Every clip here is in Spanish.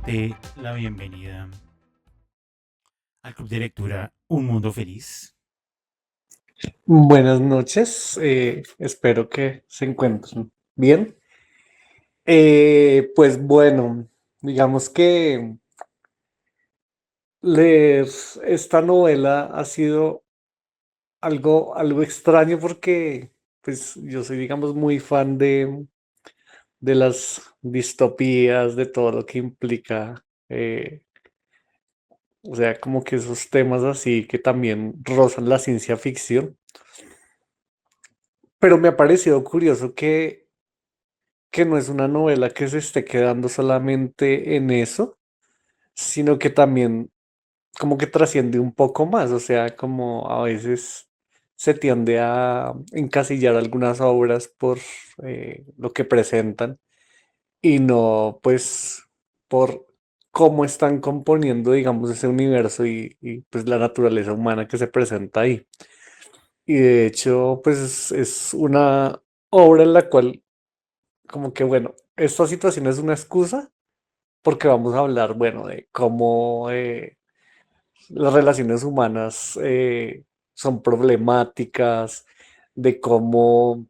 darte la bienvenida al Club de Lectura Un Mundo Feliz. Buenas noches, espero que se encuentren bien. Pues bueno, digamos que leer esta novela ha sido algo extraño porque pues yo soy, digamos, muy fan de las distopías, de todo lo que implica, o sea, como que esos temas así que también rozan la ciencia ficción. Pero me ha parecido curioso que no es una novela que se esté quedando solamente en eso, sino que también como que trasciende un poco más, o sea, como a veces se tiende a encasillar algunas obras por lo que presentan y no pues por cómo están componiendo, digamos, ese universo pues la naturaleza humana que se presenta ahí. Y de hecho, pues es una obra en la cual como que, bueno, esta situación es una excusa porque vamos a hablar, bueno, de cómo las relaciones humanas son problemáticas, de cómo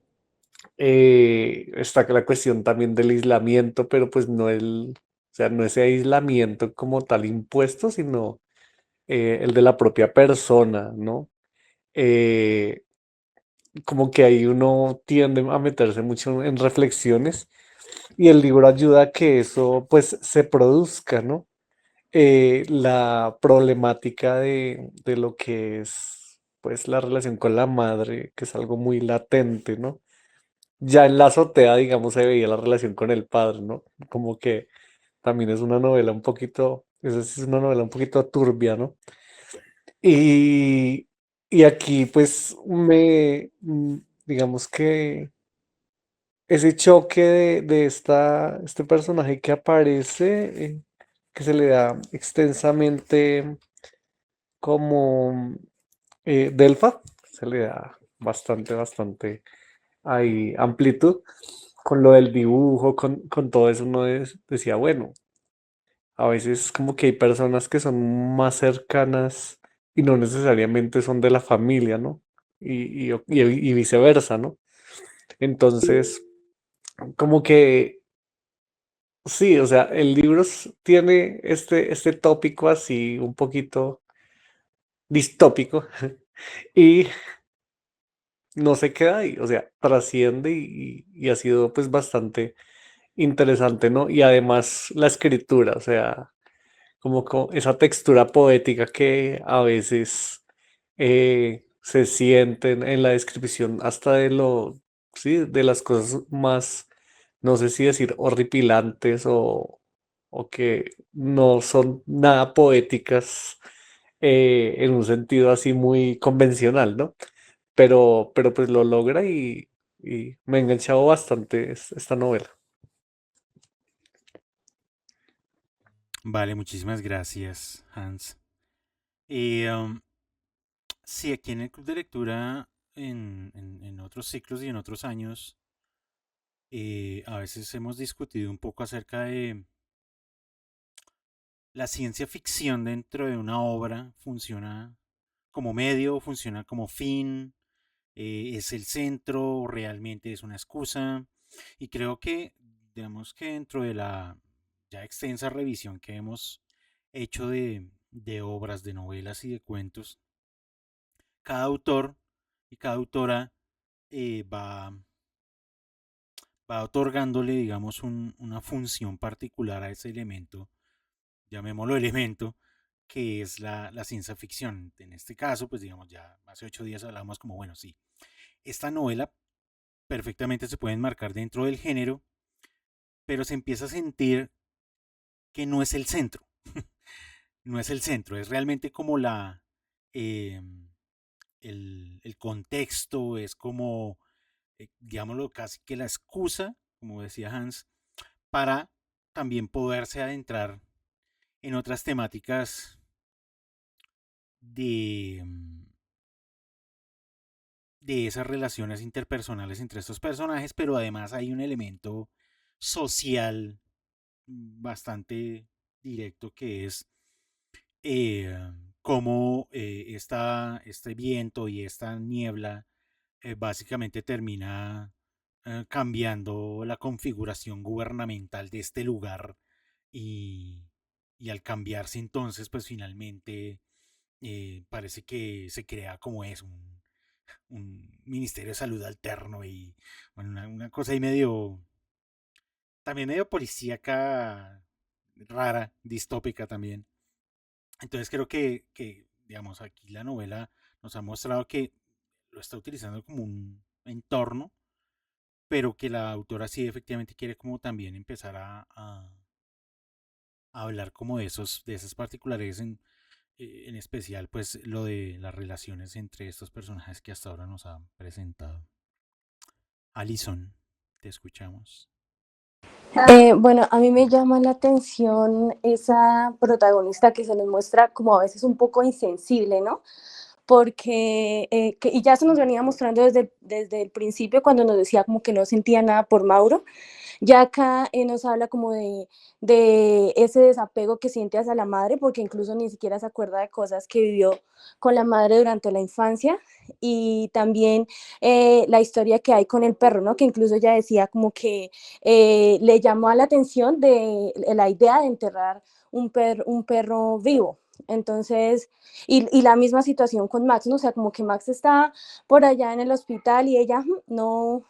está la cuestión también del aislamiento, pero pues no o sea, no ese aislamiento como tal impuesto, sino el de la propia persona, ¿no? Eh, Como que ahí uno tiende a meterse mucho en reflexiones y el libro ayuda a que eso pues se produzca, ¿no? La problemática de lo que es pues la relación con la madre, que es algo muy latente, ¿no? Ya en la azotea, digamos, se veía la relación con el padre, ¿no? Como que también es una novela un poquito, esa sí es una novela un poquito turbia, ¿no? Y, y aquí pues digamos que ese choque de este personaje que aparece, que se le da extensamente como Delpha, se le da bastante ahí amplitud con lo del dibujo, con todo eso uno decía, bueno, a veces como que hay personas que son más cercanas y no necesariamente son de la familia, ¿no? Y viceversa, ¿no? Entonces, como que sí, o sea, el libro tiene este tópico así un poquito distópico y no se queda ahí, o sea, trasciende y ha sido pues bastante interesante, ¿no? Y además la escritura, o sea, como esa textura poética que a veces se siente en la descripción hasta sí, de las cosas más, no sé si decir horripilantes o que no son nada poéticas en un sentido así muy convencional, ¿no? Pero pues lo logra y me ha enganchado bastante esta novela. Vale, muchísimas gracias, Hans. Y sí, aquí en el Club de Lectura, en otros ciclos y en otros años, a veces hemos discutido un poco acerca de la ciencia ficción dentro de una obra. ¿Funciona como medio, funciona como fin, es el centro, o realmente es una excusa? Y creo que, digamos que dentro de la ya extensa revisión que hemos hecho de obras, de novelas y de cuentos, cada autor y cada autora va otorgándole, digamos, una función particular a ese elemento, llamémoslo elemento, que es la ciencia ficción. En este caso, pues digamos, ya hace 8 días hablamos como, bueno, sí, esta novela perfectamente se puede enmarcar dentro del género, pero se empieza a sentir que no es el centro. No es el centro, es realmente como eh, el contexto, es como, digámoslo, casi que la excusa, como decía Hans, para también poderse adentrar en otras temáticas de, de esas relaciones interpersonales entre estos personajes, pero además hay un elemento social bastante directo que es eh, cómo este viento y esta niebla básicamente termina cambiando la configuración gubernamental de este lugar y, y al cambiarse entonces pues finalmente parece que se crea como es un ministerio de salud alterno y bueno, una cosa ahí medio, también medio policíaca, rara, distópica también. Entonces creo que, digamos, aquí la novela nos ha mostrado que lo está utilizando como un entorno, pero que la autora sí efectivamente quiere como también empezar a hablar como de de esas particularidades en especial pues lo de las relaciones entre estos personajes que hasta ahora nos han presentado. Alison, te escuchamos. Bueno, a mí me llama la atención esa protagonista que se nos muestra como a veces un poco insensible, ¿no? Porque, y ya se nos venía mostrando desde el principio cuando nos decía como que no sentía nada por Mauro, ya acá nos habla como de ese desapego que siente hacia la madre, porque incluso ni siquiera se acuerda de cosas que vivió con la madre durante la infancia, y también la historia que hay con el perro, ¿no? Que incluso ella decía como que le llamó a la atención de la idea de enterrar un perro vivo. Entonces, y la misma situación con Max, ¿no? O sea, como que Max está por allá en el hospital y ella no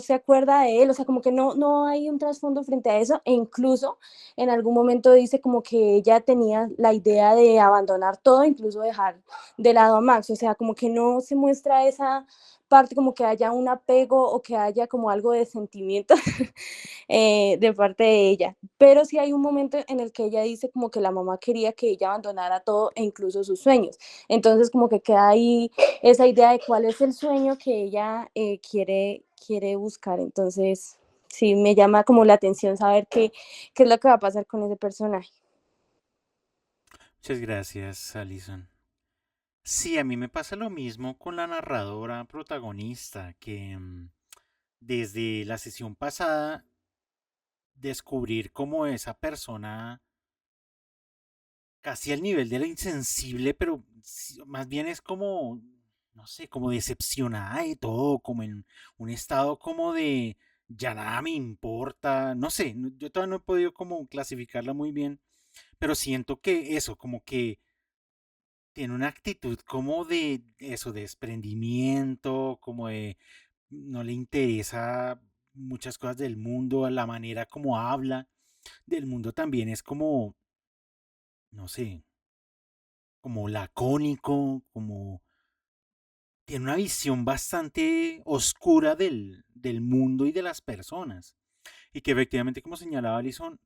se acuerda de él, o sea, como que no hay un trasfondo frente a eso, e incluso en algún momento dice como que ella tenía la idea de abandonar todo, incluso dejar de lado a Max, o sea, como que no se muestra esa parte como que haya un apego o que haya como algo de sentimiento de parte de ella. Pero sí hay un momento en el que ella dice como que la mamá quería que ella abandonara todo e incluso sus sueños. Entonces como que queda ahí esa idea de cuál es el sueño que ella quiere buscar. Entonces sí me llama como la atención saber qué es lo que va a pasar con ese personaje. Muchas gracias, Alison. Sí, a mí me pasa lo mismo con la narradora protagonista, que desde la sesión pasada descubrir cómo esa persona casi al nivel de la insensible, pero más bien es como, no sé, como decepcionada de todo, como en un estado como de ya nada me importa, no sé, yo todavía no he podido como clasificarla muy bien, pero siento que eso, como que tiene una actitud como de eso, de desprendimiento, como de no le interesa muchas cosas del mundo, la manera como habla del mundo también es como, no sé, como lacónico, como tiene una visión bastante oscura del mundo y de las personas. Y que efectivamente, como señalaba Alison,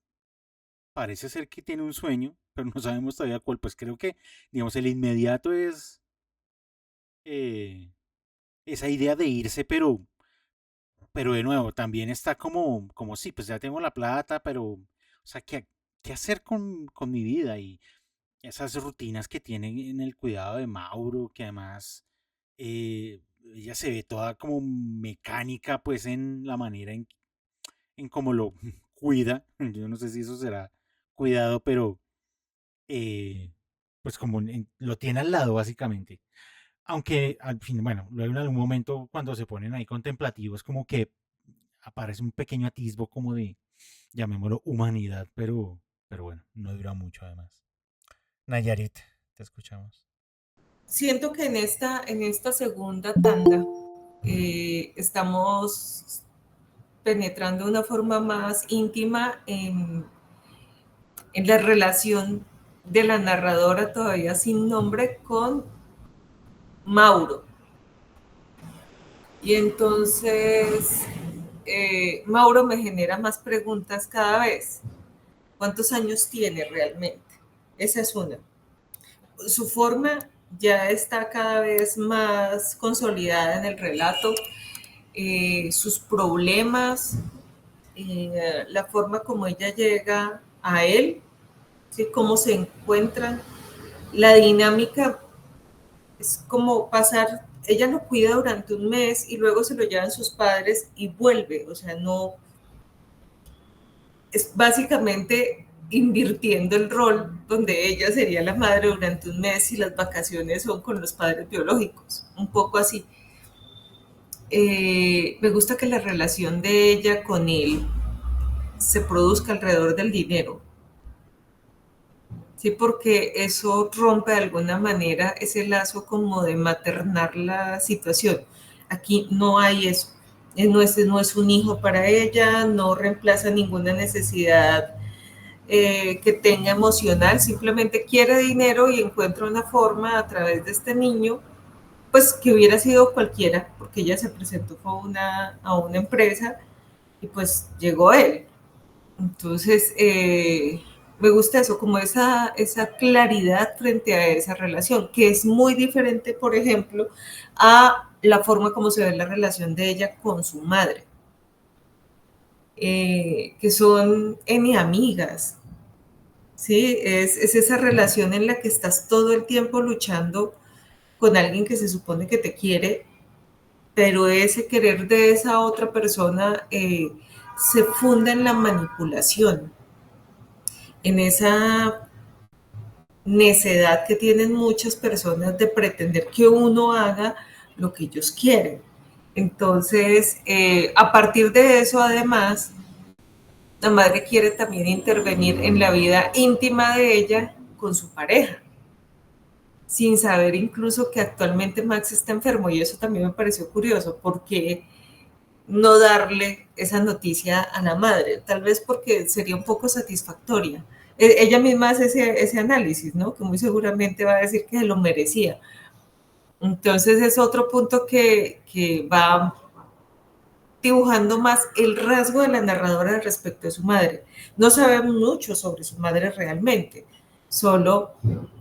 parece ser que tiene un sueño, pero no sabemos todavía cuál. Pues creo que, digamos, el inmediato es eh, esa idea de irse, pero de nuevo, también está como sí, pues ya tengo la plata, pero, o sea, ¿qué hacer con mi vida? Y esas rutinas que tienen en el cuidado de Mauro, que además ella se ve toda como mecánica, pues en la manera en cómo lo cuida. Yo no sé si eso será cuidado, pero eh, pues como lo tiene al lado, básicamente. Aunque al fin, bueno, luego en algún momento cuando se ponen ahí contemplativos, como que aparece un pequeño atisbo como de, llamémoslo, humanidad, pero bueno, no dura mucho además. Nayarit, te escuchamos. Siento que en esta segunda tanda estamos penetrando de una forma más íntima en la relación de la narradora todavía sin nombre con Mauro. Y entonces Mauro me genera más preguntas cada vez. ¿Cuántos años tiene realmente? Esa es una. Su forma ya está cada vez más consolidada en el relato, sus problemas, la forma como ella llega a él, ¿sí? Cómo se encuentran, la dinámica es como pasar, ella lo cuida durante un mes y luego se lo llevan sus padres y vuelve, o sea, no, es básicamente invirtiendo el rol donde ella sería la madre durante un mes y las vacaciones son con los padres biológicos, un poco así. Me gusta que la relación de ella con él se produzca alrededor del dinero, sí, porque eso rompe de alguna manera ese lazo como de maternar la situación. Aquí no hay eso. No es un hijo para ella, no reemplaza ninguna necesidad que tenga emocional, simplemente quiere dinero y encuentra una forma a través de este niño, pues que hubiera sido cualquiera, porque ella se presentó a una empresa y pues llegó él. Entonces, me gusta eso, como esa claridad frente a esa relación, que es muy diferente, por ejemplo, a la forma como se ve la relación de ella con su madre, que son amigas, ¿sí? Es esa relación en la que estás todo el tiempo luchando con alguien que se supone que te quiere, pero ese querer de esa otra persona se funda en la manipulación, en esa necedad que tienen muchas personas de pretender que uno haga lo que ellos quieren. Entonces, a partir de eso, además, la madre quiere también intervenir en la vida íntima de ella con su pareja, sin saber incluso que actualmente Max está enfermo, y eso también me pareció curioso, porque no darle esa noticia a la madre, tal vez porque sería un poco satisfactoria. Ella misma hace ese análisis, ¿no? Que muy seguramente va a decir que se lo merecía. Entonces es otro punto que va dibujando más el rasgo de la narradora respecto a su madre. No sabemos mucho sobre su madre realmente, solo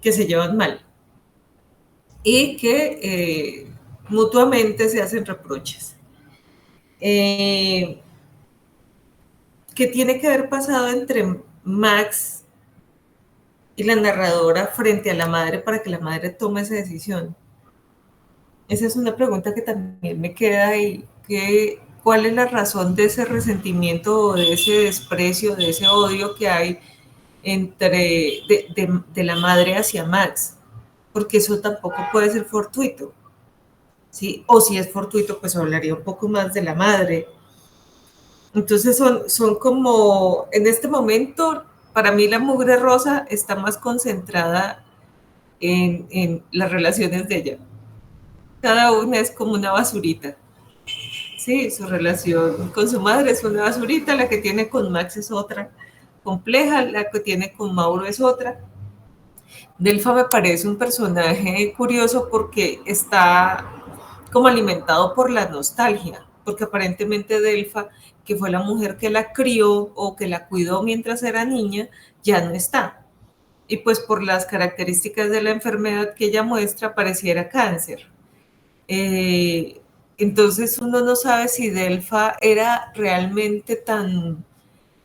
que se llevan mal y que mutuamente se hacen reproches. ¿Qué tiene que haber pasado entre Max y la narradora frente a la madre para que la madre tome esa decisión? Esa es una pregunta que también me queda ahí. ¿Cuál es la razón de ese resentimiento o de ese desprecio, de ese odio que hay de la madre hacia Max? Porque eso tampoco puede ser fortuito, ¿sí? O si es fortuito, pues hablaría un poco más de la madre. Entonces son como, en este momento, para mí la mugre rosa está más concentrada en las relaciones de ella. Cada una es como una basurita. Sí, su relación con su madre es una basurita, la que tiene con Max es otra compleja, la que tiene con Mauro es otra. Delfa me parece un personaje curioso porque está como alimentado por la nostalgia, porque aparentemente Delfa, que fue la mujer que la crió o que la cuidó mientras era niña, ya no está. Y pues por las características de la enfermedad que ella muestra, pareciera cáncer. Entonces uno no sabe si Delfa era realmente tan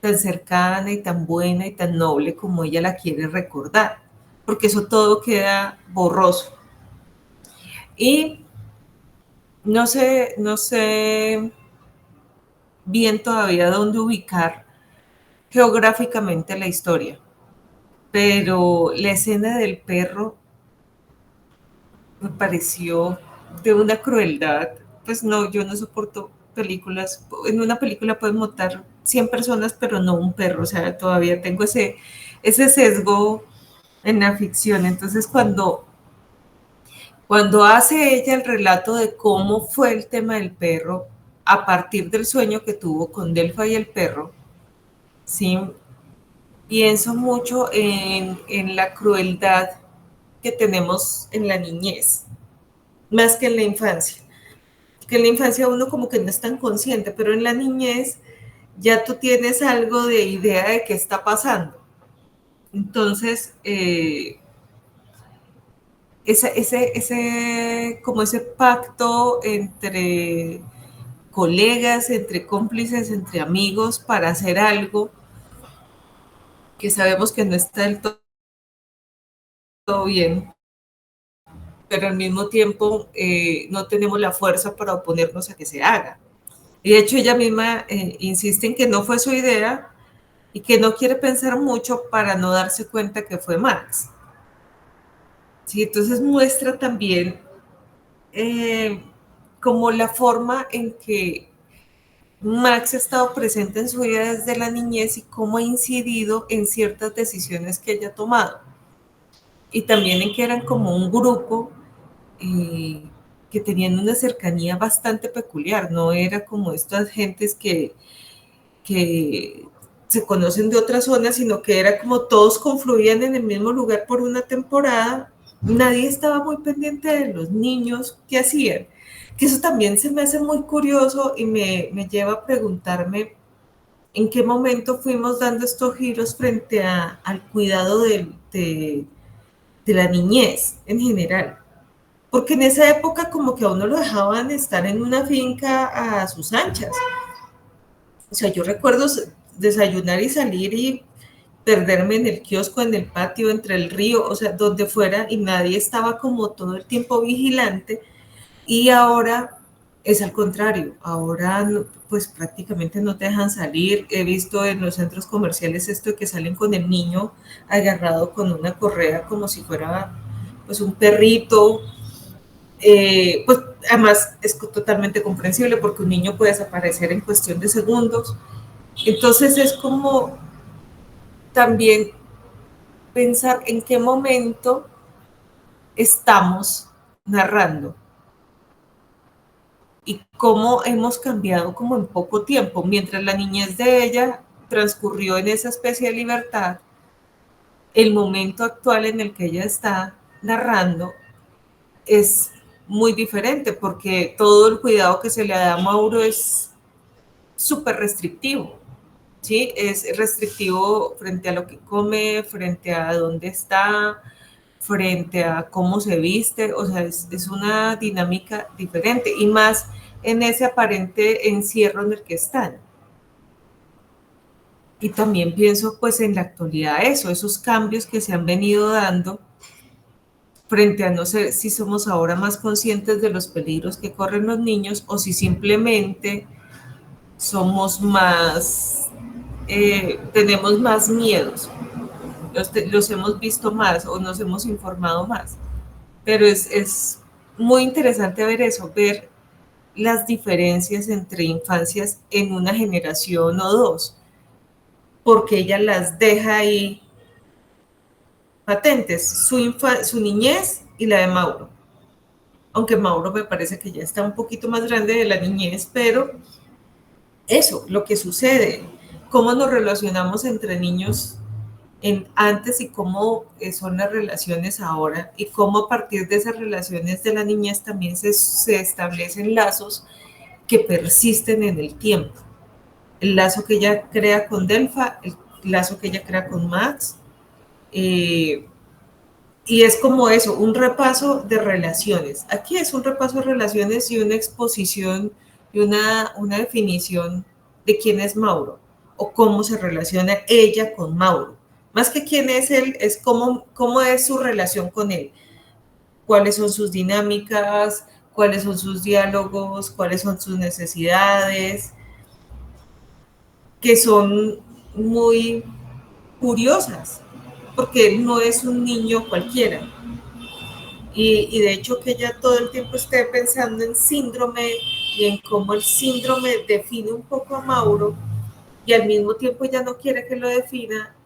cercana y tan buena y tan noble como ella la quiere recordar, porque eso todo queda borroso. Y no sé bien todavía dónde ubicar geográficamente la historia, pero la escena del perro me pareció de una crueldad. Pues no, yo no soporto películas. En una película pueden matar 100 personas, pero no un perro. O sea, todavía tengo ese sesgo en la ficción. Entonces, cuando hace ella el relato de cómo fue el tema del perro, a partir del sueño que tuvo con Delfa y el perro, sí, pienso mucho en la crueldad que tenemos en la niñez, más que en la infancia. Que en la infancia uno como que no es tan consciente, pero en la niñez ya tú tienes algo de idea de qué está pasando. Entonces, como ese pacto entre colegas, entre cómplices, entre amigos para hacer algo que sabemos que no está del todo bien, pero al mismo tiempo no tenemos la fuerza para oponernos a que se haga. Y de hecho ella misma insiste en que no fue su idea, y que no quiere pensar mucho para no darse cuenta que fue Max. ¿Sí? Entonces muestra también como la forma en que Max ha estado presente en su vida desde la niñez y cómo ha incidido en ciertas decisiones que ella ha tomado. Y también en que eran como un grupo eh, que tenían una cercanía bastante peculiar, no era como estas gentes que se conocen de otras zonas, sino que era como todos confluían en el mismo lugar por una temporada, nadie estaba muy pendiente de los niños que hacían, que eso también se me hace muy curioso y me lleva a preguntarme en qué momento fuimos dando estos giros frente al cuidado de la niñez en general. Porque en esa época como que a uno lo dejaban estar en una finca a sus anchas. O sea, yo recuerdo desayunar y salir y perderme en el kiosco, en el patio, entre el río, o sea, donde fuera, y nadie estaba como todo el tiempo vigilante. Y ahora es al contrario, ahora pues prácticamente no te dejan salir. He visto en los centros comerciales esto de que salen con el niño agarrado con una correa como si fuera pues un perrito. Pues además es totalmente comprensible porque un niño puede desaparecer en cuestión de segundos. Entonces es como también pensar en qué momento estamos narrando y cómo hemos cambiado como en poco tiempo. Mientras la niñez de ella transcurrió en esa especie de libertad, el momento actual en el que ella está narrando es muy diferente porque todo el cuidado que se le da a Mauro es súper restrictivo. ¿Sí? Es restrictivo frente a lo que come, frente a dónde está, frente a cómo se viste, o sea, es una dinámica diferente y más en ese aparente encierro en el que están. Y también pienso pues en la actualidad eso, esos cambios que se han venido dando frente a no sé si somos ahora más conscientes de los peligros que corren los niños o si simplemente somos más, tenemos más miedos, los hemos visto más o nos hemos informado más. Pero es muy interesante ver eso, ver las diferencias entre infancias en una generación o dos, porque ella las deja ahí patentes, su niñez y la de Mauro. Aunque Mauro me parece que ya está un poquito más grande de la niñez, pero eso, lo que sucede, cómo nos relacionamos entre niños en antes y cómo son las relaciones ahora y cómo a partir de esas relaciones de la niñez también se establecen lazos que persisten en el tiempo. El lazo que ella crea con Delfa, el lazo que ella crea con Max, eh, y es como eso, un repaso de relaciones. Aquí es un repaso de relaciones y una exposición y una definición de quién es Mauro o cómo se relaciona ella con Mauro. Más que quién es él, es cómo es su relación con él. Cuáles son sus dinámicas, cuáles son sus diálogos, cuáles son sus necesidades, que son muy curiosas, porque él no es un niño cualquiera. Y de hecho que ella todo el tiempo esté pensando en síndrome y en cómo el síndrome define un poco a Mauro y al mismo tiempo ella no quiere que lo defina,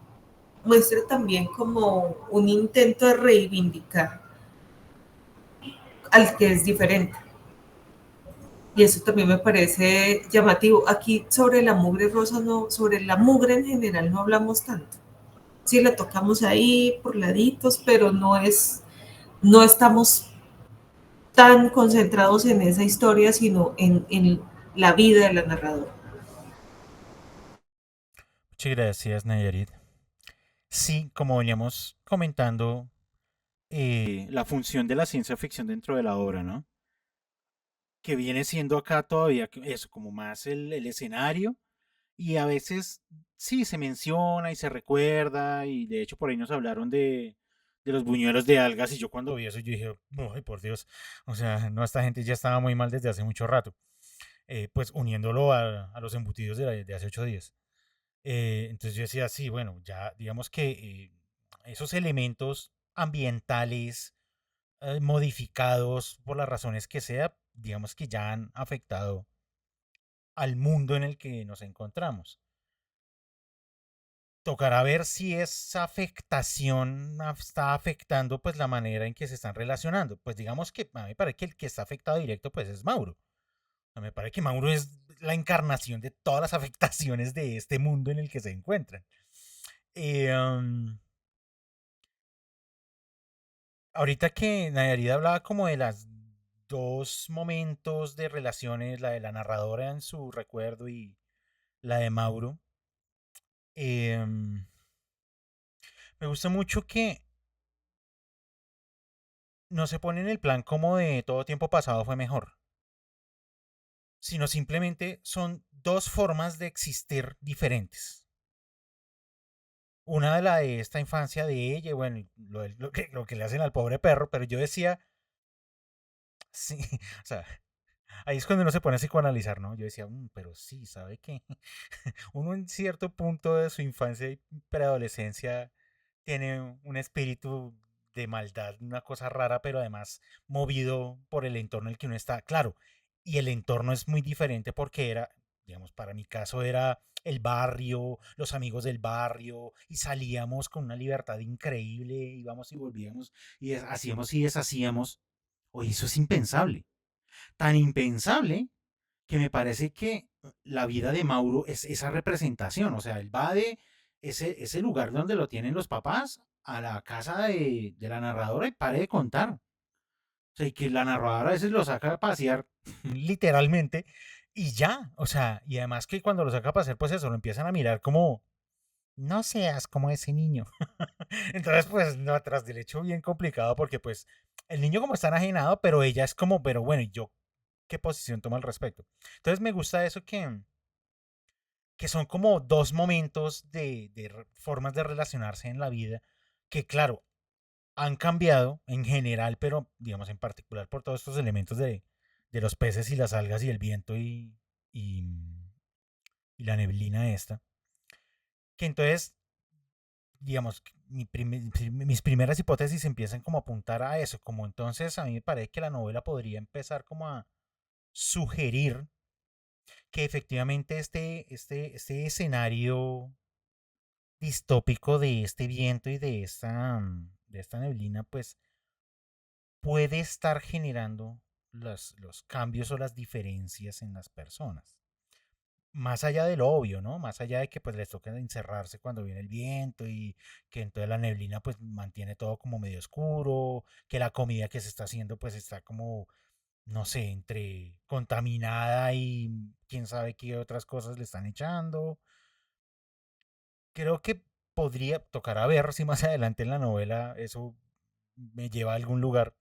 muestra también como un intento de reivindicar al que es diferente. Y eso también me parece llamativo. Aquí sobre la mugre rosa, no, sobre la mugre en general no hablamos tanto. Sí, la tocamos ahí por laditos, pero no estamos tan concentrados en esa historia, sino en la vida de la narradora. Muchas gracias, Nayarit. Sí, como veníamos comentando, la función de la ciencia ficción dentro de la obra, ¿no? Que viene siendo acá todavía eso, como más el escenario, y a veces sí se menciona y se recuerda, y de hecho por ahí nos hablaron de los buñuelos de algas, y yo cuando vi eso yo dije, ay por Dios, o sea, no, esta gente ya estaba muy mal desde hace mucho rato, pues uniéndolo a los embutidos de hace 8 días. Entonces yo decía, sí, bueno, ya digamos que esos elementos ambientales modificados por las razones que sea, digamos que ya han afectado al mundo en el que nos encontramos. Tocará ver si esa afectación está afectando pues la manera en que se están relacionando. Pues digamos que a mí me parece que el que está afectado directo pues es Mauro. A mí me parece que Mauro es la encarnación de todas las afectaciones de este mundo en el que se encuentran. Eh, um, Ahorita que Nayarida hablaba como de las dos momentos de relaciones, la de la narradora en su recuerdo y la de Mauro, em, me gusta mucho que no se pone en el plan como de todo tiempo pasado fue mejor, sino simplemente son dos formas de existir diferentes. Una de la de esta infancia de ella, bueno, lo que le hacen al pobre perro, pero yo decía, sí, o sea, ahí es cuando uno se pone a psicoanalizar, ¿no? Yo decía, pero sí, ¿sabe qué? Uno en cierto punto de su infancia y preadolescencia tiene un espíritu de maldad, una cosa rara, pero además movido por el entorno en el que uno está. Claro, y el entorno es muy diferente porque era, digamos, para mi caso era el barrio, los amigos del barrio, y salíamos con una libertad increíble, íbamos y volvíamos, y hacíamos y deshacíamos. Oye, eso es impensable. Tan impensable que me parece que la vida de Mauro es esa representación, o sea, él va de ese lugar donde lo tienen los papás a la casa de la narradora y pare de contar. O sea, y que la narradora a veces lo saca a pasear, literalmente, y ya, o sea, y además que cuando lo saca a pasear, pues eso, lo empiezan a mirar como, no seas como ese niño. Entonces, pues, no, tras del hecho bien complicado, porque pues el niño como está enajenado, pero ella es como, pero bueno, ¿y yo qué posición tomo al respecto? Entonces me gusta eso que son como dos momentos de formas de relacionarse en la vida que, claro, han cambiado en general, pero digamos en particular por todos estos elementos de los peces y las algas y el viento y, y la neblina esta. Que entonces, digamos, mis primeras hipótesis empiezan como a apuntar a eso, como entonces a mí me parece que la novela podría empezar como a sugerir que efectivamente este escenario distópico de este viento y de esta neblina, pues puede estar generando los cambios o las diferencias en las personas. Más allá de lo obvio, ¿no? Más allá de que pues les toca encerrarse cuando viene el viento y que entonces la neblina pues mantiene todo como medio oscuro, que la comida que se está haciendo pues está como, no sé, entre contaminada y quién sabe qué otras cosas le están echando. Creo que podría tocar a ver si más adelante en la novela eso me lleva a algún lugar.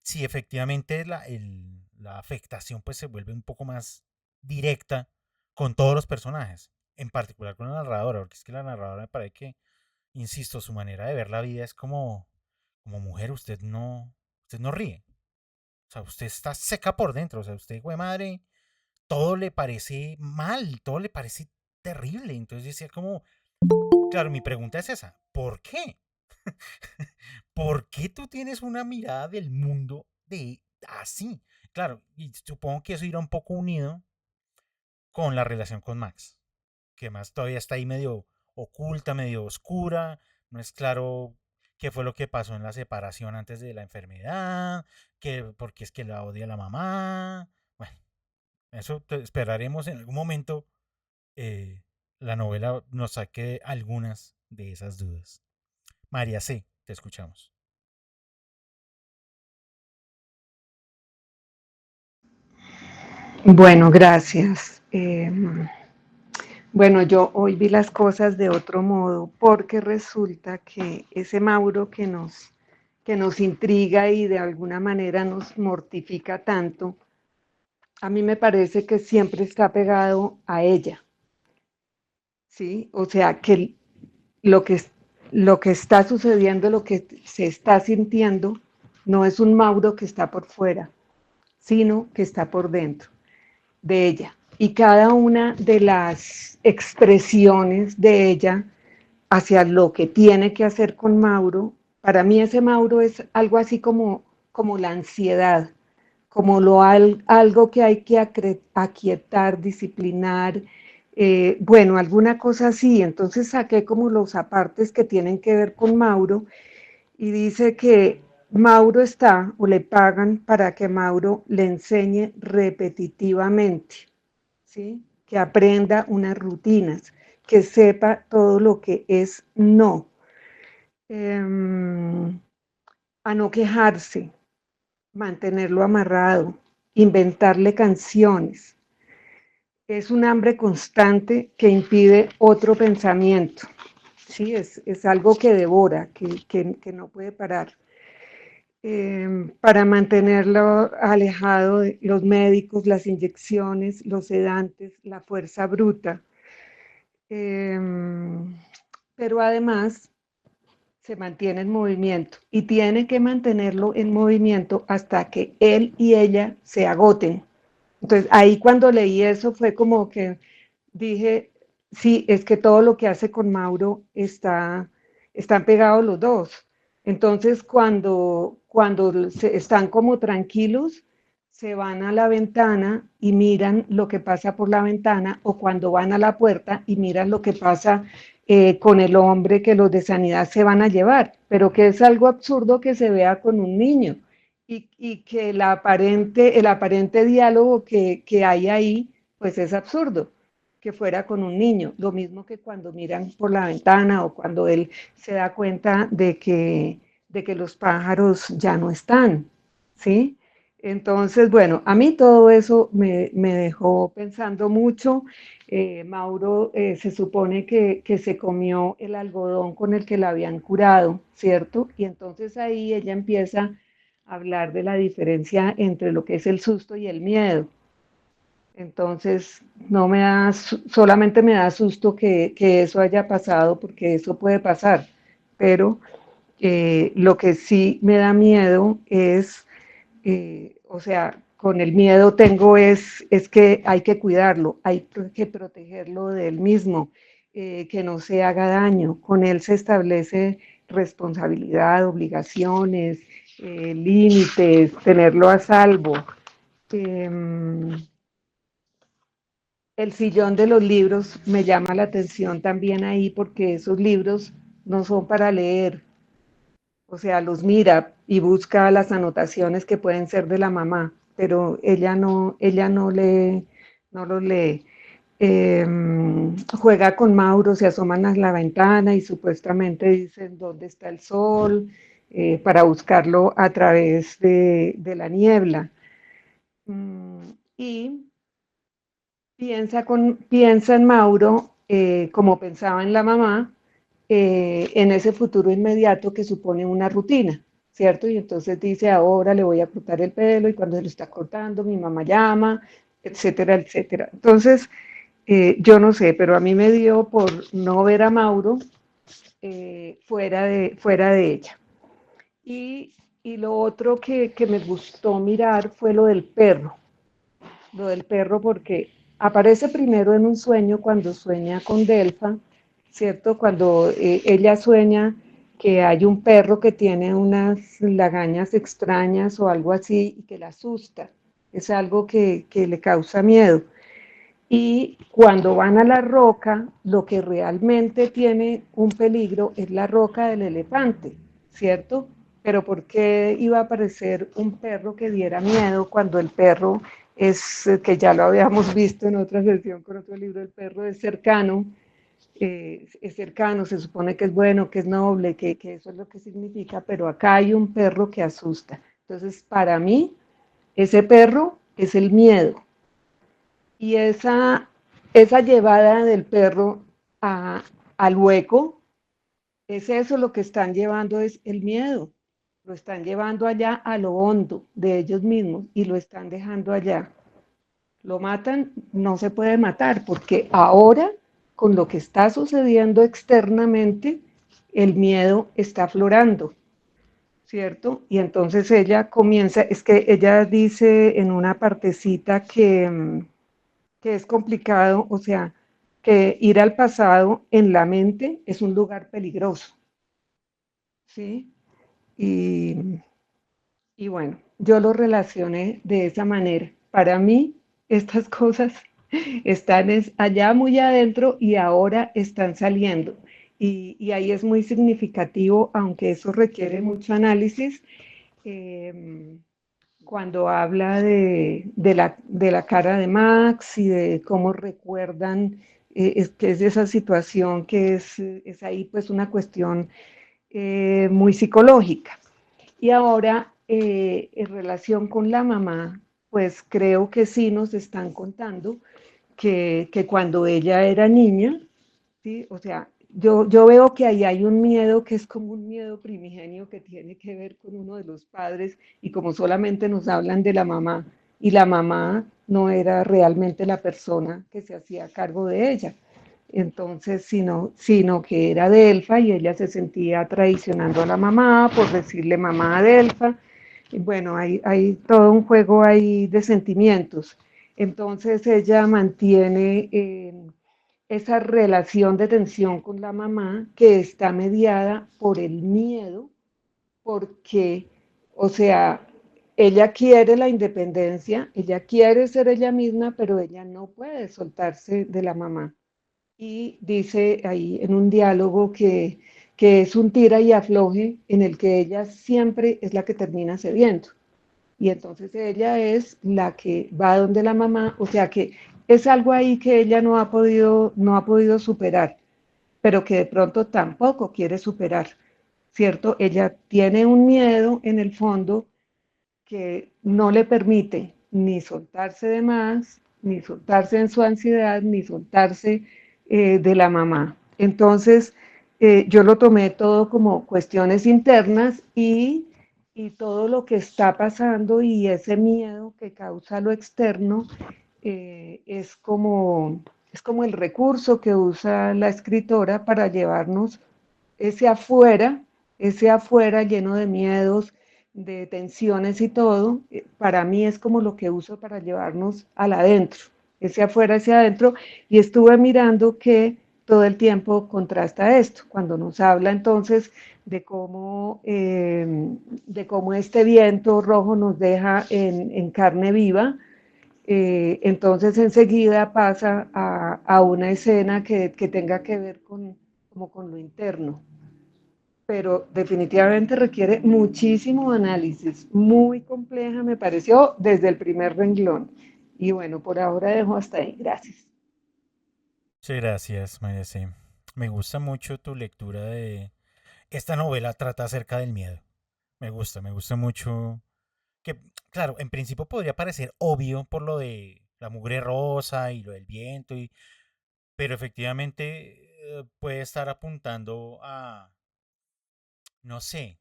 Si efectivamente la afectación pues se vuelve un poco más directa con todos los personajes, en particular con la narradora, porque es que la narradora me parece que, insisto, su manera de ver la vida es como, como mujer, usted no ríe, o sea, usted está seca por dentro, o sea, usted, güey madre, todo le parece mal, todo le parece terrible, entonces yo decía como, claro, mi pregunta es esa, ¿por qué? ¿Por qué tú tienes una mirada del mundo de así? Claro, y supongo que eso irá un poco unido con la relación con Max, que más todavía está ahí medio oculta, medio oscura, no es claro qué fue lo que pasó en la separación antes de la enfermedad, que porque es que la odia la mamá. Bueno, eso esperaremos en algún momento eh, la novela nos saque algunas de esas dudas. María C, te escuchamos. Bueno, gracias. Bueno, yo hoy vi las cosas de otro modo porque resulta que ese Mauro que nos intriga y de alguna manera nos mortifica tanto, a mí me parece que siempre está pegado a ella, ¿sí? O sea, que lo que, lo que está sucediendo, lo que se está sintiendo, no es un Mauro que está por fuera, sino que está por dentro de ella. y cada una de las expresiones de ella hacia lo que tiene que hacer con Mauro, para mí ese Mauro es algo así como la ansiedad, como algo que hay que aquietar, disciplinar, bueno, alguna cosa así. Entonces saqué como los apartes que tienen que ver con Mauro y dice que Mauro está o le pagan para que Mauro le enseñe repetitivamente, ¿sí? Que aprenda unas rutinas, que sepa todo lo que es no, a no quejarse, mantenerlo amarrado, inventarle canciones. Es un hambre constante que impide otro pensamiento. Sí, es algo que devora, que no puede parar. Para mantenerlo alejado de los médicos, las inyecciones, los sedantes, la fuerza bruta. Eh, pero además se mantiene en movimiento y tiene que mantenerlo en movimiento hasta que él y ella se agoten. Entonces ahí cuando leí eso fue como que dije, sí, es que todo lo que hace con Mauro están pegados los dos. Entonces cuando están como tranquilos, se van a la ventana y miran lo que pasa por la ventana, o cuando van a la puerta y miran lo que pasa con el hombre que los de sanidad se van a llevar, pero que es algo absurdo que se vea con un niño y que el aparente diálogo que hay ahí, pues es absurdo que fuera con un niño, lo mismo que cuando miran por la ventana o cuando él se da cuenta de que los pájaros ya no están, ¿sí? Entonces, bueno, a mí todo eso me dejó pensando mucho. Mauro se supone que se comió el algodón con el que la habían curado, ¿cierto? Y entonces ahí ella empieza a hablar de la diferencia entre lo que es el susto y el miedo. Entonces, no me da, solamente me da susto que eso haya pasado, porque eso puede pasar, pero lo que sí me da miedo es, o sea, con el miedo tengo es que hay que cuidarlo, hay que protegerlo de él mismo, que no se haga daño. Con él se establece responsabilidad, obligaciones, límites, tenerlo a salvo. Eh, el sillón de los libros me llama la atención también ahí, porque esos libros no son para leer, o sea, los mira y busca las anotaciones que pueden ser de la mamá, pero ella no lee, no los lee. Eh, juega con Mauro, se asoman a la ventana y supuestamente dicen dónde está el sol, para buscarlo a través de la niebla. Y piensa en Mauro, como pensaba en la mamá, en ese futuro inmediato que supone una rutina, ¿cierto? Y entonces dice, ahora le voy a cortar el pelo y cuando se lo está cortando mi mamá llama, etcétera, etcétera. Entonces, yo no sé, pero a mí me dio por no ver a Mauro fuera de ella. Y lo otro que me gustó mirar fue lo del perro, porque aparece primero en un sueño cuando sueña con Delfa, ¿cierto? Cuando ella sueña que hay un perro que tiene unas lagañas extrañas o algo así y que la asusta. Es algo que le causa miedo. Y cuando van a la roca, lo que realmente tiene un peligro es la roca del elefante, ¿cierto? Pero ¿por qué iba a aparecer un perro que diera miedo cuando el perro es, que ya lo habíamos visto en otra sesión con otro libro, el perro es cercano, se supone que es bueno, que es noble, que eso es lo que significa, pero acá hay un perro que asusta. Entonces, para mí, ese perro es el miedo. Y esa llevada del perro a, al hueco, es eso lo que están llevando, es el miedo. Lo están llevando allá a lo hondo de ellos mismos y lo están dejando allá. Lo matan, no se puede matar, porque ahora, con lo que está sucediendo externamente, el miedo está aflorando, ¿cierto? Y entonces ella comienza, es que ella dice en una partecita que es complicado, o sea, que ir al pasado en la mente es un lugar peligroso, ¿sí? Y, y bueno, yo lo relacioné de esa manera. Para mí, estas cosas están allá muy adentro y ahora están saliendo. Y ahí es muy significativo, aunque eso requiere mucho análisis, eh, cuando habla de la cara de Max y de cómo recuerdan, que es de esa situación que es ahí pues una cuestión muy psicológica. Y ahora, en relación con la mamá, pues creo que sí nos están contando que cuando ella era niña, ¿sí? O sea, yo veo que ahí hay un miedo que es como un miedo primigenio que tiene que ver con uno de los padres y como solamente nos hablan de la mamá y la mamá no era realmente la persona que se hacía cargo de ella. Entonces, sino que era Delfa y ella se sentía traicionando a la mamá por decirle mamá a Delfa. Y bueno, hay todo un juego ahí de sentimientos. Entonces ella mantiene esa relación de tensión con la mamá que está mediada por el miedo, porque, o sea, ella quiere la independencia, ella quiere ser ella misma, pero ella no puede soltarse de la mamá. Y dice ahí en un diálogo que es un tira y afloje en el que ella siempre es la que termina cediendo. Y entonces ella es la que va donde la mamá, o sea que es algo ahí que ella no ha podido superar, pero que de pronto tampoco quiere superar, ¿cierto? Ella tiene un miedo en el fondo que no le permite ni soltarse de más, ni soltarse en su ansiedad, ni soltarse de la mamá. Entonces, yo lo tomé todo como cuestiones internas y todo lo que está pasando y ese miedo que causa lo externo es como el recurso que usa la escritora para llevarnos ese afuera, ese afuera lleno de miedos, de tensiones y todo, para mí es como lo que uso para llevarnos al adentro, ese afuera hacia adentro, y estuve mirando que todo el tiempo contrasta esto, cuando nos habla entonces de cómo este viento rojo nos deja en carne viva, entonces enseguida pasa a una escena que tenga que ver como con lo interno, pero definitivamente requiere muchísimo análisis, muy compleja me pareció desde el primer renglón. Y bueno, por ahora dejo hasta ahí. Gracias. Muchas gracias, María C. Me gusta mucho tu lectura de... Esta novela trata acerca del miedo. Me gusta mucho que, claro, en principio podría parecer obvio por lo de la mugre rosa y lo del viento, pero efectivamente puede estar apuntando a, no sé,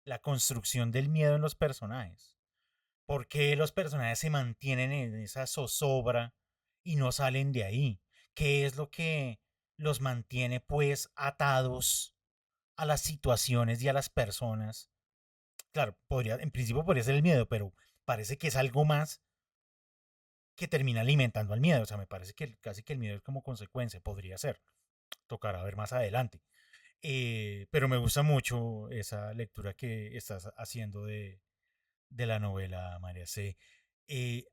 la construcción del miedo en los personajes. ¿Por qué los personajes se mantienen en esa zozobra y no salen de ahí? ¿Qué es lo que los mantiene pues atados a las situaciones y a las personas? Claro, en principio podría ser el miedo, pero parece que es algo más que termina alimentando al miedo. O sea, me parece que casi que el miedo es como consecuencia, podría ser. Tocará ver más adelante. Pero me gusta mucho esa lectura que estás haciendo de la novela, María C. Eh,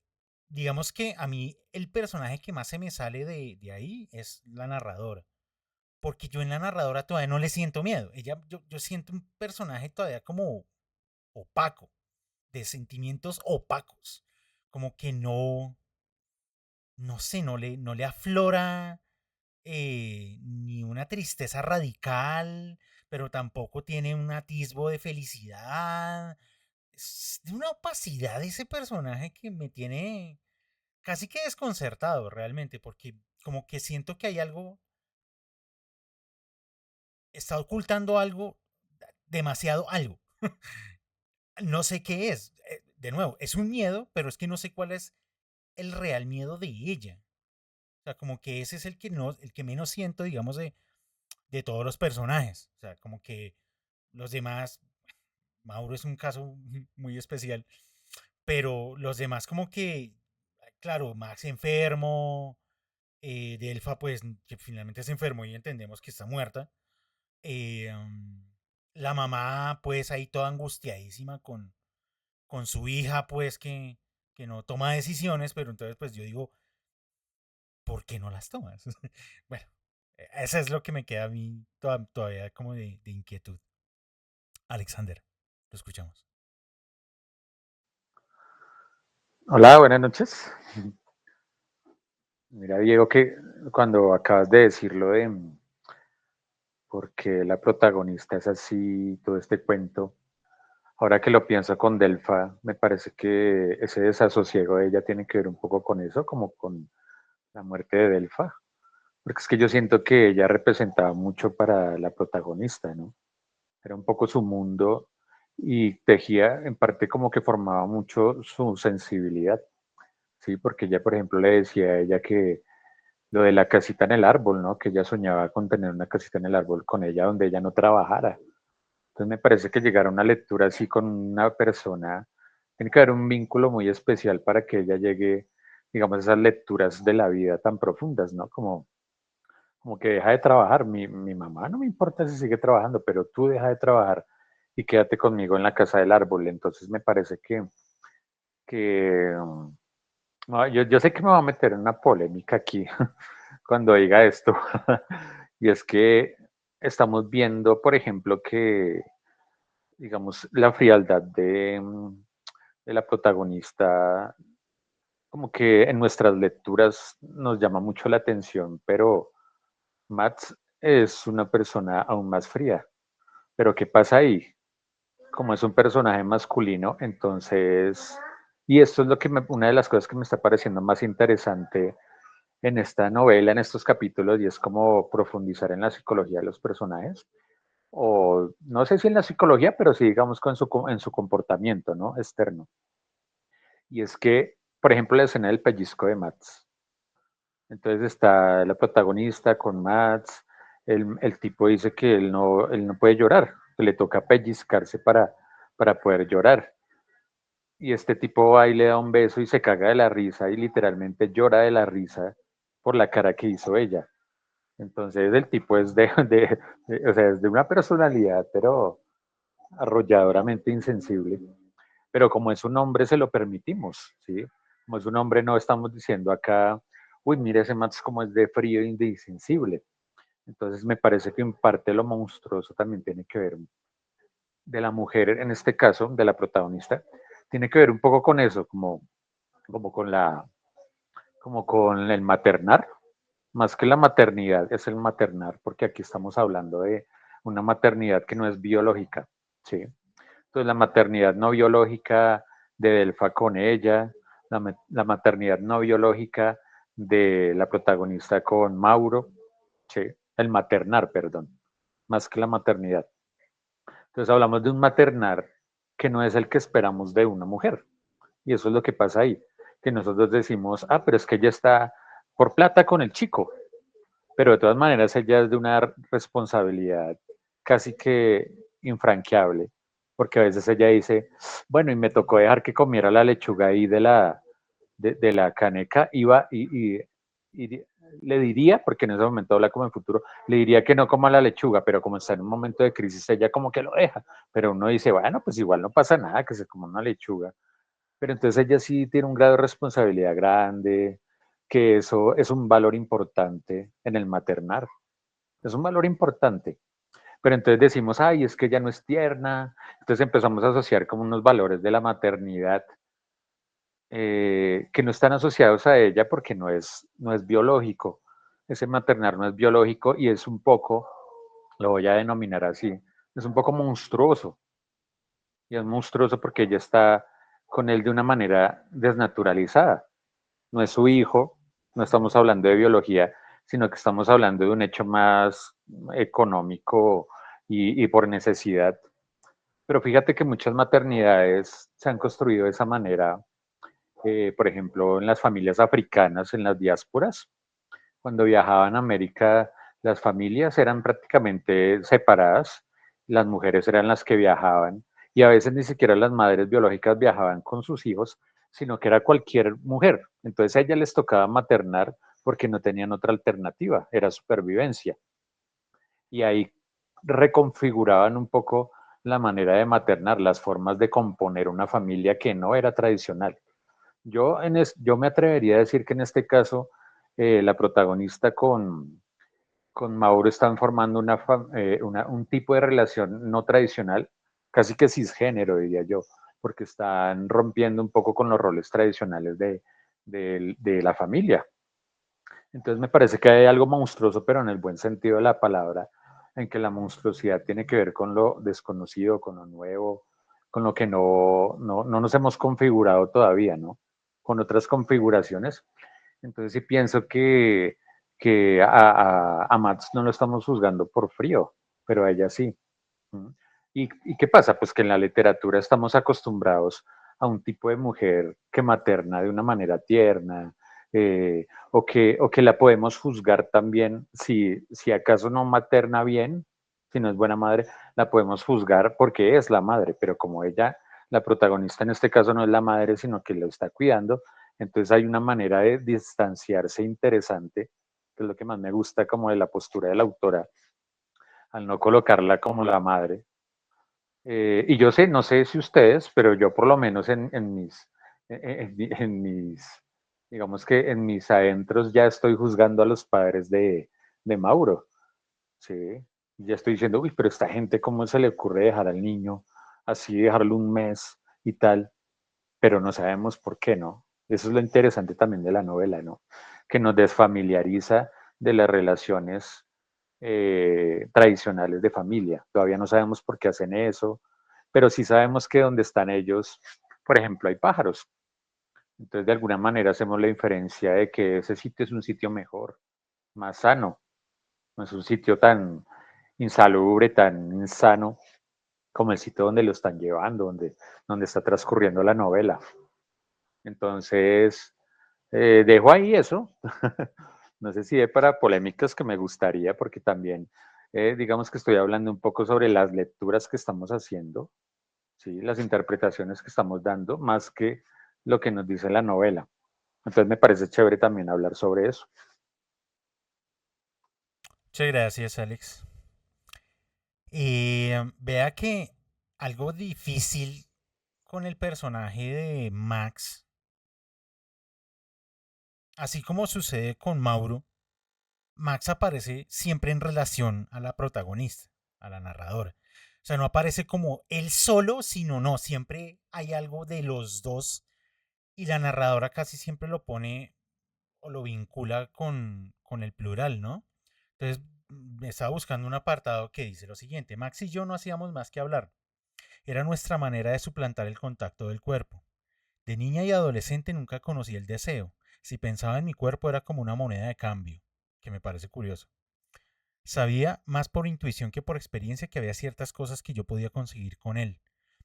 digamos que a mí el personaje que más se me sale de ahí es la narradora. Porque yo en la narradora todavía no le siento miedo. Yo siento un personaje todavía como opaco, de sentimientos opacos. Como que no, no sé, no le aflora ni una tristeza radical, pero tampoco tiene un atisbo de felicidad. Es de una opacidad ese personaje que me tiene casi que desconcertado realmente, porque como que siento que hay algo, está ocultando algo, demasiado algo. No sé qué es. De nuevo, es un miedo, pero es que no sé cuál es el real miedo de ella. O sea, como que ese es el que no, el que menos siento, digamos, de todos los personajes. O sea, como que los demás, Mauro es un caso muy especial, pero los demás como que, claro, Max enfermo, Delfa pues que finalmente se enfermó y entendemos que está muerta. La mamá pues ahí toda angustiadísima con su hija pues que no toma decisiones, pero entonces pues yo digo, ¿por qué no las tomas? Bueno, eso es lo que me queda a mí todavía como de inquietud. Alexander, lo escuchamos. Hola, buenas noches. Mira, Diego, que cuando acabas de decirlo de por qué la protagonista es así, todo este cuento, ahora que lo pienso con Delfa, me parece que ese desasosiego de ella tiene que ver un poco con eso, como con la muerte de Delfa, porque es que yo siento que ella representaba mucho para la protagonista, ¿no? Era un poco su mundo y tejía, en parte como que formaba mucho su sensibilidad, ¿sí? Porque ella, por ejemplo, le decía a ella que lo de la casita en el árbol, ¿no? Que ella soñaba con tener una casita en el árbol con ella donde ella no trabajara. Entonces me parece que llegar a una lectura así con una persona, tiene que haber un vínculo muy especial para que ella llegue, digamos, a esas lecturas de la vida tan profundas, ¿no? Como que deja de trabajar. Mi mamá no me importa si sigue trabajando, pero tú deja de trabajar y quédate conmigo en la casa del árbol. Entonces me parece que no, yo sé que me va a meter en una polémica aquí cuando diga esto. Y es que estamos viendo, por ejemplo, que, digamos, la frialdad de la protagonista, como que en nuestras lecturas nos llama mucho la atención, pero Max es una persona aún más fría. Pero ¿qué pasa ahí? Como es un personaje masculino, entonces, y esto es una de las cosas que me está pareciendo más interesante en esta novela, en estos capítulos, y es como profundizar en la psicología de los personajes, o no sé si en la psicología, pero sí digamos en su comportamiento, ¿no? Externo. Y es que, por ejemplo, la escena del pellizco de Max. Entonces está la protagonista con Max, el tipo dice que él no puede llorar, que le toca pellizcarse para poder llorar. Y este tipo va y le da un beso y se caga de la risa y literalmente llora de la risa por la cara que hizo ella. Entonces el tipo es o sea, es de una personalidad, pero arrolladoramente insensible. Pero como es un hombre, se lo permitimos, ¿sí? Como es un hombre, no estamos diciendo acá, uy, mire ese Max como es de frío y de insensible. Entonces me parece que en parte lo monstruoso también tiene que ver de la mujer, en este caso, de la protagonista, tiene que ver un poco con eso, como con como con el maternar, más que la maternidad, es el maternar, porque aquí estamos hablando de una maternidad que no es biológica, ¿sí? Entonces la maternidad no biológica de Delfa con ella, la maternidad no biológica de la protagonista con Mauro, ¿sí? El maternar, perdón, más que la maternidad. Entonces hablamos de un maternar que no es el que esperamos de una mujer. Y eso es lo que pasa ahí, que nosotros decimos, ah, pero es que ella está por plata con el chico, pero de todas maneras ella es de una responsabilidad casi que infranqueable, porque a veces ella dice, bueno, y me tocó dejar que comiera la lechuga ahí de la caneca, iba y le diría, porque en ese momento habla como en futuro, le diría que no coma la lechuga, pero como está en un momento de crisis, ella como que lo deja, pero uno dice, bueno, pues igual no pasa nada que se coma una lechuga, pero entonces ella sí tiene un grado de responsabilidad grande, que eso es un valor importante en el maternar, es un valor importante. Pero entonces decimos, ay, es que ella no es tierna, entonces empezamos a asociar como unos valores de la maternidad que no están asociados a ella porque no es biológico. Ese maternar no es biológico y es un poco, lo voy a denominar así, es un poco monstruoso. Y es monstruoso porque ella está con él de una manera desnaturalizada. No es su hijo, no estamos hablando de biología, sino que estamos hablando de un hecho más económico y por necesidad. Pero fíjate que muchas maternidades se han construido de esa manera, por ejemplo, en las familias africanas, en las diásporas, cuando viajaban a América, las familias eran prácticamente separadas, las mujeres eran las que viajaban y a veces ni siquiera las madres biológicas viajaban con sus hijos, sino que era cualquier mujer. Entonces a ella les tocaba maternar porque no tenían otra alternativa, era supervivencia. Y ahí reconfiguraban un poco la manera de maternar, las formas de componer una familia que no era tradicional. Yo me atrevería a decir que en este caso la protagonista con Mauro están formando un tipo de relación no tradicional, casi que cisgénero, diría yo, porque están rompiendo un poco con los roles tradicionales de la familia. Entonces me parece que hay algo monstruoso, pero en el buen sentido de la palabra, en que la monstruosidad tiene que ver con lo desconocido, con lo nuevo, con lo que no nos hemos configurado todavía, ¿no? Con otras configuraciones. Entonces sí pienso que a Max no lo estamos juzgando por frío, pero a ella sí. ¿Mm? ¿Y qué pasa? Pues que en la literatura estamos acostumbrados a un tipo de mujer que materna de una manera tierna, o que la podemos juzgar también si acaso no materna bien, si no es buena madre, la podemos juzgar porque es la madre, pero como ella, la protagonista en este caso no es la madre, sino que lo está cuidando, entonces hay una manera de distanciarse interesante, que es lo que más me gusta como de la postura de la autora, al no colocarla como la madre. Y yo sé, no sé si ustedes, pero yo por lo menos en mis, digamos que en mis adentros ya estoy juzgando a los padres de Mauro, ¿sí? Ya estoy diciendo, uy, pero esta gente, ¿cómo se le ocurre dejar al niño así, dejarlo un mes y tal? Pero no sabemos por qué, ¿no? Eso es lo interesante también de la novela, ¿no? Que nos desfamiliariza de las relaciones tradicionales de familia. Todavía no sabemos por qué hacen eso, pero sí sabemos que donde están ellos, por ejemplo, hay pájaros. Entonces, de alguna manera hacemos la inferencia de que ese sitio es un sitio mejor, más sano, no es un sitio tan insalubre, tan insano como el sitio donde lo están llevando, donde está transcurriendo la novela. Entonces, dejo ahí eso. No sé si hay para polémicas que me gustaría, porque también, digamos que estoy hablando un poco sobre las lecturas que estamos haciendo, ¿sí? Las interpretaciones que estamos dando, más que lo que nos dice la novela. Entonces me parece chévere también hablar sobre eso. Muchas gracias, Alex. Vea que algo difícil con el personaje de Max, así como sucede con Mauro, Max aparece siempre en relación a la protagonista, a la narradora. O sea, no aparece como él solo, sino no, siempre hay algo de los dos y la narradora casi siempre lo pone o lo vincula con el plural, ¿no? Entonces, estaba buscando un apartado que dice lo siguiente: Max y yo no hacíamos más que hablar. Era nuestra manera de suplantar el contacto del cuerpo. De niña y adolescente nunca conocí el deseo. Si pensaba en mi cuerpo era como una moneda de cambio, que me parece curioso. Sabía más por intuición que por experiencia que había ciertas cosas que yo podía conseguir con él.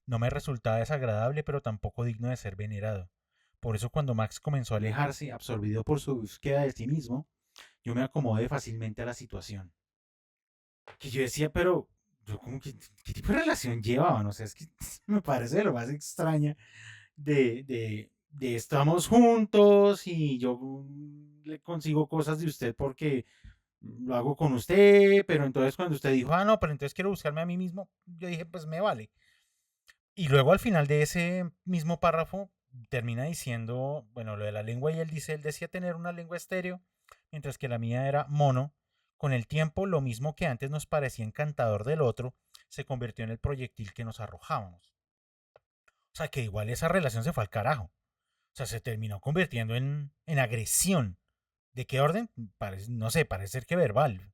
No me resultaba desagradable, pero tampoco digno de ser venerado. Por eso cuando Max comenzó a alejarse, absorbido por su búsqueda de sí mismo, yo me acomodé fácilmente a la situación. Que yo decía, pero yo como que, ¿qué tipo de relación llevaban? O sea, es que me parece lo más extraña de estamos juntos y yo le consigo cosas de usted porque lo hago con usted, pero entonces cuando usted dijo, ah, no, pero entonces quiero buscarme a mí mismo, yo dije, pues me vale. Y luego al final de ese mismo párrafo termina diciendo, bueno, lo de la lengua y él dice, él decía tener una lengua estéreo, mientras que la mía era mono. Con el tiempo, lo mismo que antes nos parecía encantador del otro, se convirtió en el proyectil que nos arrojábamos. O sea, que igual esa relación se fue al carajo. O sea, se terminó convirtiendo en agresión. ¿De qué orden? No sé, parece ser que verbal.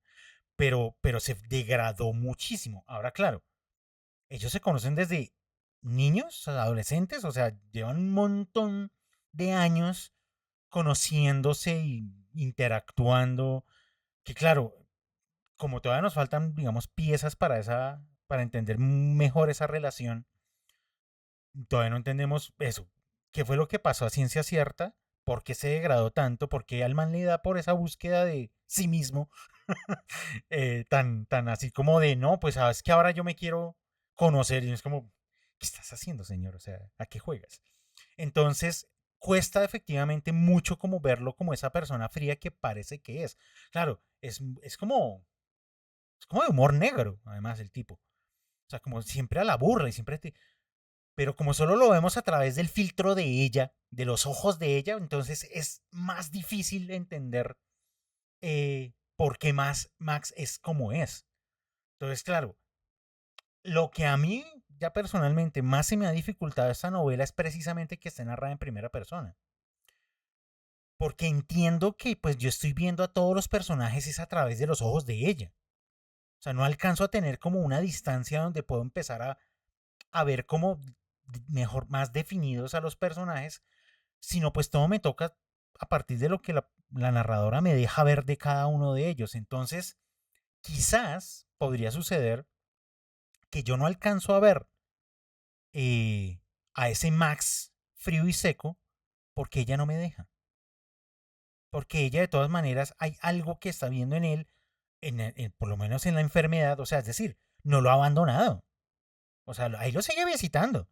Pero se degradó muchísimo. Ahora, claro, ellos se conocen desde niños, adolescentes, o sea, llevan un montón de años conociéndose y interactuando, que claro, como todavía nos faltan, digamos, piezas para entender mejor esa relación, todavía no entendemos eso. ¿Qué fue lo que pasó a ciencia cierta? ¿Por qué se degradó tanto? ¿Por qué Alman le da por esa búsqueda de sí mismo? Tan así como de, no, pues sabes que ahora yo me quiero conocer y es como, ¿qué estás haciendo, señor? O sea, ¿a qué juegas? Entonces, cuesta efectivamente mucho como verlo como esa persona fría que parece que es. Claro, es como de humor negro, además, el tipo. O sea, como siempre a la burla y siempre pero como solo lo vemos a través del filtro de ella, de los ojos de ella, entonces es más difícil entender por qué más Max es como es. Entonces, claro, lo que a mí ya personalmente más se me ha dificultado esta novela es precisamente que esté narrada en primera persona. Porque entiendo que pues yo estoy viendo a todos los personajes es a través de los ojos de ella. O sea, no alcanzo a tener como una distancia donde puedo empezar a ver como mejor, más definidos a los personajes, sino pues todo me toca a partir de lo que la narradora me deja ver de cada uno de ellos. Entonces, quizás podría suceder que yo no alcanzo a ver eh, a ese Max frío y seco porque ella no me deja. Porque ella de todas maneras hay algo que está viendo en él, por lo menos en la enfermedad, o sea, es decir, no lo ha abandonado. O sea, ahí lo sigue visitando.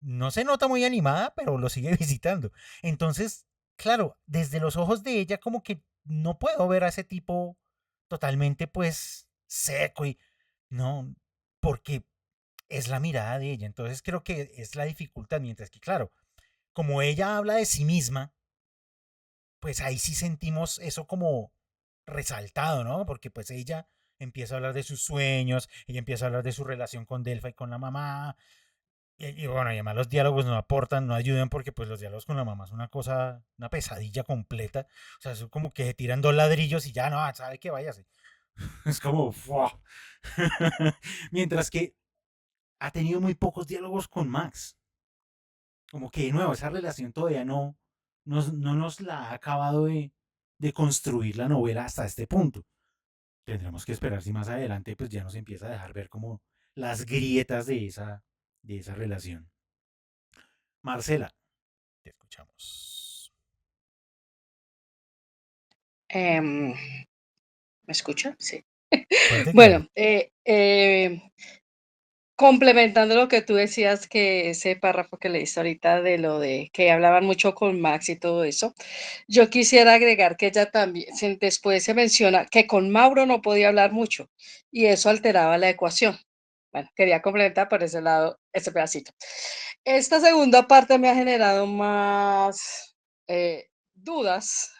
No se nota muy animada, pero lo sigue visitando. Entonces, claro, desde los ojos de ella como que no puedo ver a ese tipo totalmente pues seco y no, porque es la mirada de ella. Entonces creo que es la dificultad, mientras que claro, como ella habla de sí misma, pues ahí sí sentimos eso como resaltado, ¿no? Porque pues ella empieza a hablar de sus sueños, ella empieza a hablar de su relación con Delphi y con la mamá, y bueno, y además los diálogos no aportan, no ayudan porque pues los diálogos con la mamá es una cosa, una pesadilla completa. O sea, es como que se tiran dos ladrillos y ya no, sabe que váyase. Es como, ¡fua! Mientras que ha tenido muy pocos diálogos con Max. Como que de nuevo, esa relación todavía no nos la ha acabado de construir la novela hasta este punto. Tendremos que esperar si más adelante pues ya nos empieza a dejar ver como las grietas de esa relación. Marcela, te escuchamos. Em, ¿Me escucha? Sí. Fuerte y claro. Bueno, complementando lo que tú decías, que ese párrafo que leíste ahorita de lo de que hablaban mucho con Max y todo eso, yo quisiera agregar que ella también, después se menciona que con Mauro no podía hablar mucho y eso alteraba la ecuación. Bueno, quería complementar por ese lado ese pedacito. Esta segunda parte me ha generado más dudas.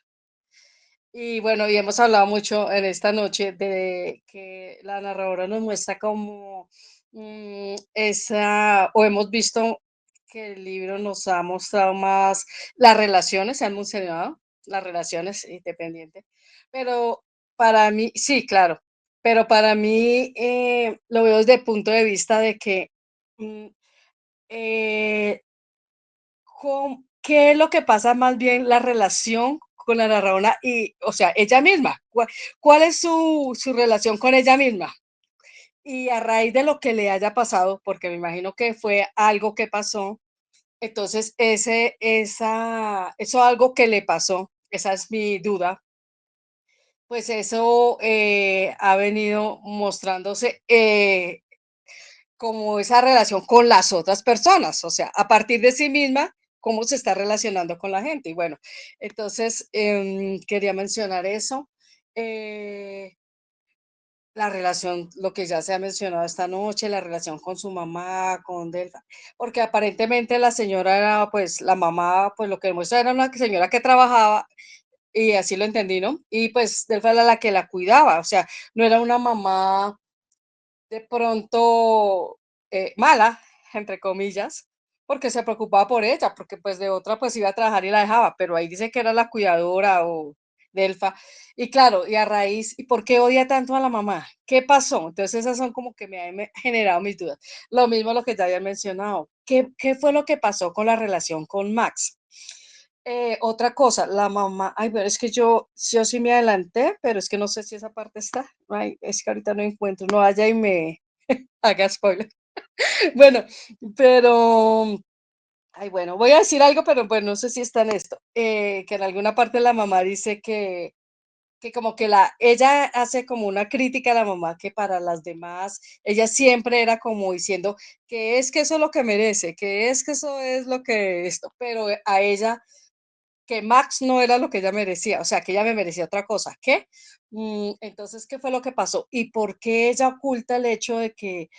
Y bueno, y hemos hablado mucho en esta noche de que la narradora nos muestra como o hemos visto que el libro nos ha mostrado más las relaciones, se han mencionado las relaciones independientes, pero para mí, sí, claro, pero para mí lo veo desde el punto de vista de que mm, eh, ¿qué es lo que pasa más bien la relación con la narradora y, o sea, ella misma? ¿Cuál es su relación con ella misma? Y a raíz de lo que le haya pasado, porque me imagino que fue algo que pasó, entonces eso algo que le pasó, esa es mi duda, pues eso ha venido mostrándose como esa relación con las otras personas, o sea, a partir de sí misma, cómo se está relacionando con la gente. Y bueno, entonces quería mencionar eso. Eh, la relación, lo que ya se ha mencionado esta noche, la relación con su mamá, con Delfa, porque aparentemente la señora era, pues, la mamá, pues lo que demuestra era una señora que trabajaba y así lo entendí, ¿no? Y pues Delfa era la que la cuidaba, o sea, no era una mamá de pronto mala, entre comillas, porque se preocupaba por ella, porque pues de otra pues iba a trabajar y la dejaba, pero ahí dice que era la cuidadora o Delfa. Y claro, y a raíz, ¿y por qué odia tanto a la mamá? ¿Qué pasó? Entonces esas son como que me han generado mis dudas. Lo mismo lo que ya había mencionado. ¿Qué fue lo que pasó con la relación con Max? Otra cosa, la mamá, ay, pero es que yo sí me adelanté, pero es que no sé si esa parte está. Ay, es que ahorita no encuentro, no vaya y me haga spoiler. Bueno, pero, ay, bueno, voy a decir algo, pero pues no sé si está en esto. Que en alguna parte la mamá dice que que como que ella hace como una crítica a la mamá que para las demás, ella siempre era como diciendo que es que eso es lo que merece, que es que eso es lo que esto, pero a ella, que Max no era lo que ella merecía, o sea, que ella me merecía otra cosa. ¿Qué? Entonces, ¿qué fue lo que pasó? ¿Y por qué ella oculta el hecho de que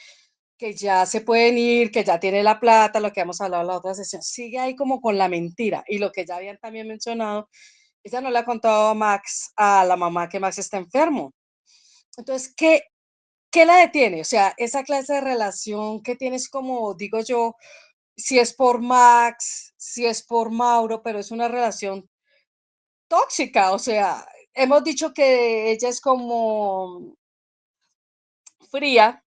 ya se pueden ir, que ya tiene la plata, lo que hemos hablado en la otra sesión? Sigue ahí como con la mentira. Y lo que ya habían también mencionado, ella no le ha contado a Max, a la mamá, que Max está enfermo. Entonces, ¿qué la detiene? O sea, esa clase de relación que tienes, como digo yo, si es por Max, si es por Mauro, pero es una relación tóxica. O sea, hemos dicho que ella es como fría,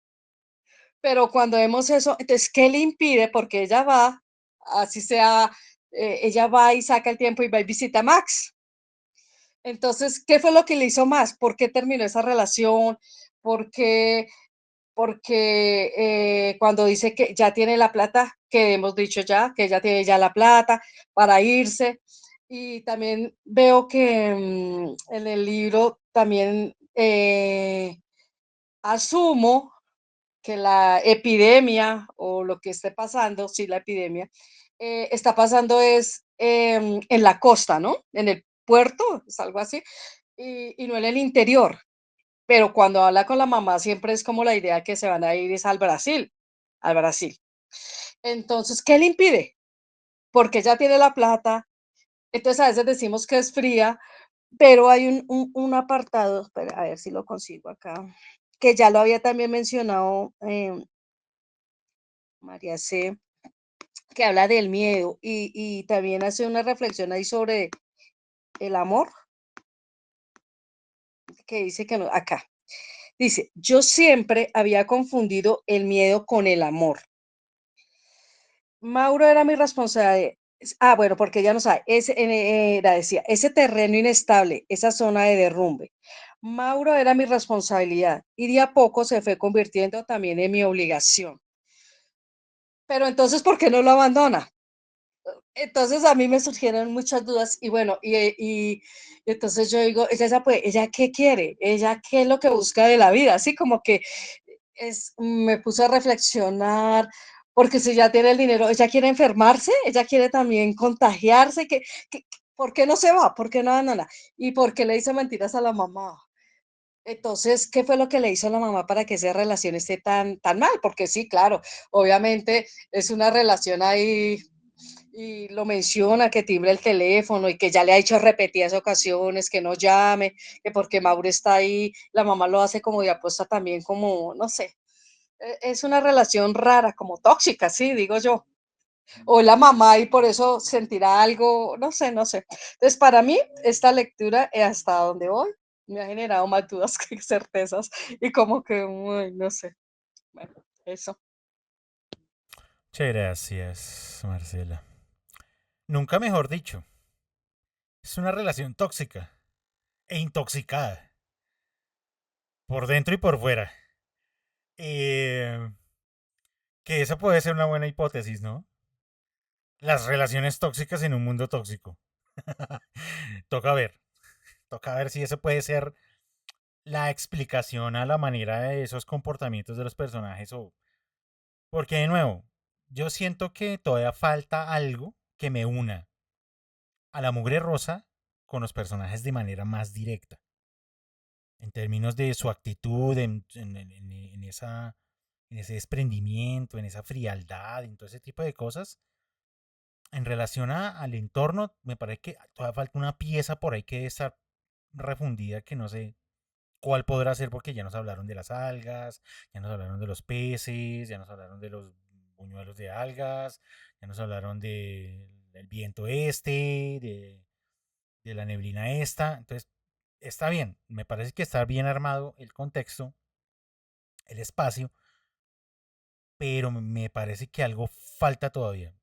pero cuando vemos eso, entonces, ¿qué le impide? Porque ella va, así sea, ella va y saca el tiempo y va y visita a Max. Entonces, ¿qué fue lo que le hizo más? ¿Por qué terminó esa relación? ¿Por qué? Porque cuando dice que ya tiene la plata, que hemos dicho ya, que ella tiene ya la plata para irse. Y también veo que en el libro también asumo que la epidemia o lo que esté pasando, sí, la epidemia, está pasando es en la costa, ¿no? En el puerto, es algo así, y no en el interior. Pero cuando habla con la mamá siempre es como la idea que se van a ir es al Brasil, al Brasil. Entonces, ¿qué le impide? Porque ella tiene la plata, entonces a veces decimos que es fría, pero hay un apartado, espera, a ver si lo consigo acá, que ya lo había también mencionado María C., que habla del miedo y también hace una reflexión ahí sobre el amor, que dice que no, acá. Dice, yo siempre había confundido el miedo con el amor. Mauro era mi responsabilidad. Bueno, porque ella no sabe, decía, ese terreno inestable, esa zona de derrumbe. Mauro era mi responsabilidad y de a poco se fue convirtiendo también en mi obligación. Pero entonces, ¿por qué no lo abandona? Entonces a mí me surgieron muchas dudas y bueno, y entonces yo digo, ella qué quiere, ella qué es lo que busca de la vida, así como que me puse a reflexionar, porque si ya tiene el dinero, ella quiere enfermarse, ella quiere también contagiarse, ¿por qué no se va? ¿Por qué no abandona? ¿Y por qué le dice mentiras a la mamá? Entonces, ¿qué fue lo que le hizo a la mamá para que esa relación esté tan mal? Porque sí, claro, obviamente es una relación ahí y lo menciona, que timbre el teléfono y que ya le ha dicho repetidas ocasiones que no llame, que porque Mauro está ahí, la mamá lo hace como de apuesta también, como, no sé, es una relación rara, como tóxica, sí, digo yo. O la mamá y por eso sentirá algo, no sé, no sé. Entonces, para mí, esta lectura, hasta donde voy, me ha generado más dudas que certezas y como que, uy, no sé. Bueno, eso. Muchas gracias, Marcela. Nunca mejor dicho. Es una relación tóxica e intoxicada. Por dentro y por fuera. Eh, que esa puede ser una buena hipótesis, ¿no? Las relaciones tóxicas en un mundo tóxico. toca ver. Toca ver si eso puede ser la explicación a la manera de esos comportamientos de los personajes o... Porque de nuevo, yo siento que todavía falta algo que me una a la mugre rosa con los personajes de manera más directa. En términos de su actitud, en ese desprendimiento, en esa frialdad, en todo ese tipo de cosas. En relación al entorno, me parece que todavía falta una pieza por ahí que debe estar refundida que no sé cuál podrá ser porque ya nos hablaron de las algas, ya nos hablaron de los peces, ya nos hablaron de los buñuelos de algas, ya nos hablaron del viento de la neblina esta. Entonces, está bien, me parece que está bien armado el contexto, el espacio, pero me parece que algo falta todavía.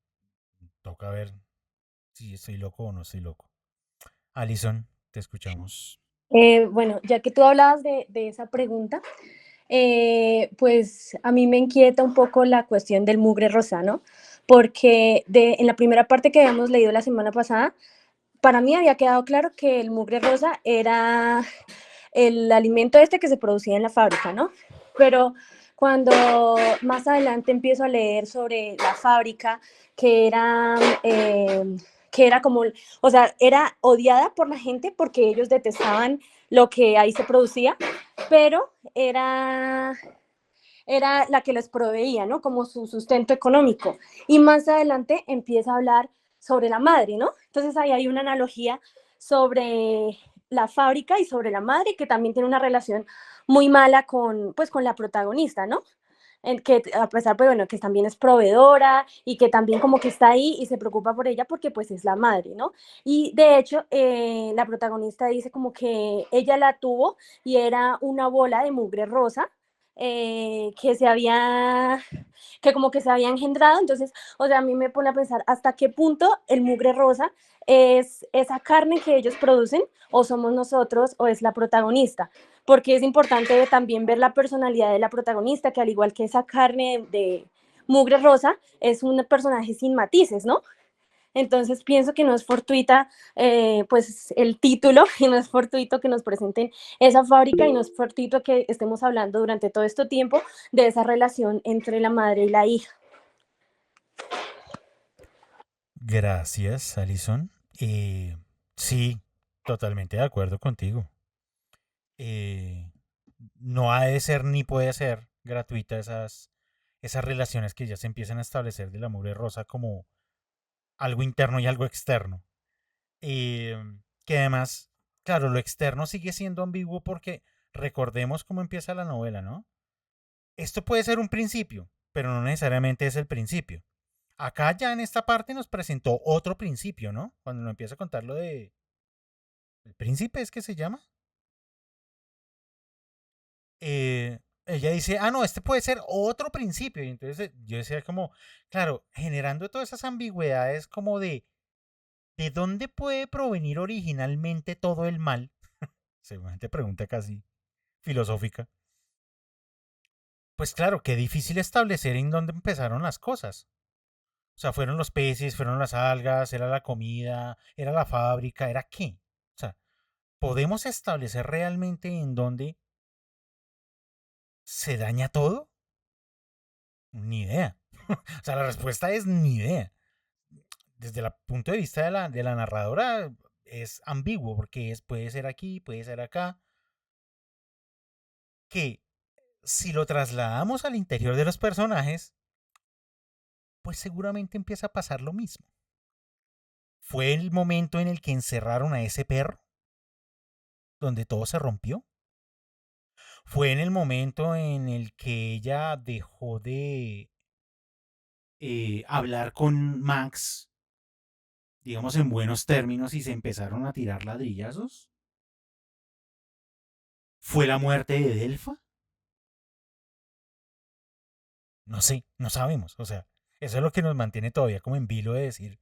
Toca ver si estoy loco o no estoy loco. Alison, te escuchamos. Bueno, ya que tú hablabas de esa pregunta, pues a mí me inquieta un poco la cuestión del mugre rosa, ¿no? Porque en la primera parte que habíamos leído la semana pasada, para mí había quedado claro que el mugre rosa era el alimento este que se producía en la fábrica, ¿no? Pero cuando más adelante empiezo a leer sobre la fábrica, que era como, o sea, era odiada por la gente porque ellos detestaban lo que ahí se producía, pero era la que les proveía, ¿no? Como su sustento económico. Y más adelante empieza a hablar sobre la madre, ¿no? Entonces ahí hay una analogía sobre la fábrica y sobre la madre, que también tiene una relación muy mala con, pues, con la protagonista, ¿no? En que a pesar, pues bueno, que también es proveedora y que también como que está ahí y se preocupa por ella porque pues es la madre, ¿no? Y de hecho, la protagonista dice como que ella la tuvo y era una bola de mugre rosa que que como que se había engendrado, entonces, o sea, a mí me pone a pensar hasta qué punto el mugre rosa es esa carne que ellos producen o somos nosotros o es la protagonista, porque es importante también ver la personalidad de la protagonista, que al igual que esa carne de mugre rosa, es un personaje sin matices, ¿no? Entonces pienso que no es fortuita pues el título y no es fortuito que nos presenten esa fábrica y no es fortuito que estemos hablando durante todo este tiempo de esa relación entre la madre y la hija. Gracias, Alison. Sí, totalmente de acuerdo contigo. Eh, no ha de ser ni puede ser gratuita esas relaciones que ya se empiezan a establecer del amor de rosa como algo interno y algo externo. Eh, que además, claro, lo externo sigue siendo ambiguo porque recordemos cómo empieza la novela, ¿no? Esto puede ser un principio, pero no necesariamente es el principio. Acá ya en esta parte nos presentó otro principio, ¿no? Cuando nos empieza a contar lo de... ¿El príncipe es que se llama? Ella dice, ah, no, este puede ser otro principio. Y entonces yo decía como, claro, generando todas esas ambigüedades como ¿de dónde puede provenir originalmente todo el mal? Seguramente pregunta casi filosófica. Pues claro, qué difícil establecer en dónde empezaron las cosas. O sea, fueron los peces, fueron las algas, era la comida, era la fábrica, era qué. O sea, ¿podemos establecer realmente en dónde se daña todo? Ni idea. O sea, la respuesta es ni idea. Desde el punto de vista de la narradora es ambiguo porque puede ser aquí, puede ser acá. Que si lo trasladamos al interior de los personajes, pues seguramente empieza a pasar lo mismo. ¿Fue el momento en el que encerraron a ese perro? ¿Donde todo se rompió? ¿Fue en el momento en el que ella dejó de hablar con Max, digamos en buenos términos, y se empezaron a tirar ladrillazos? ¿Fue la muerte de Delfa? No sé, no sabemos. O sea, eso es lo que nos mantiene todavía como en vilo de decir,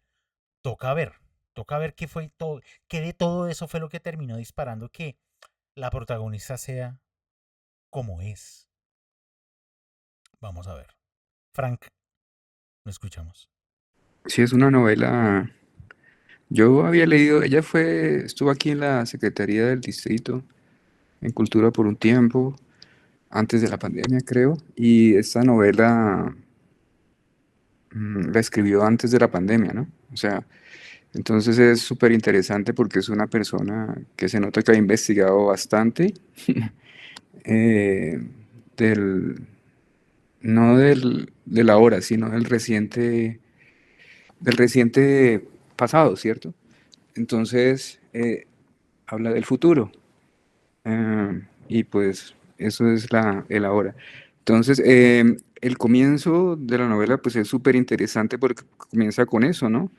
toca ver, toca ver qué fue todo, qué de todo eso fue lo que terminó disparando que la protagonista sea como es. Vamos a ver. Frank, lo escuchamos. Sí, es una novela. Yo había leído, estuvo aquí en la Secretaría del Distrito, en Cultura por un tiempo, antes de la pandemia, creo, y esta novela la escribió antes de la pandemia, ¿no? O sea, entonces es súper interesante porque es una persona que se nota que ha investigado bastante eh, del, no del ahora, sino del reciente pasado, ¿cierto? Entonces, habla del futuro. Y pues eso es el ahora. Entonces, el comienzo de la novela pues es súper interesante porque comienza con eso, ¿no?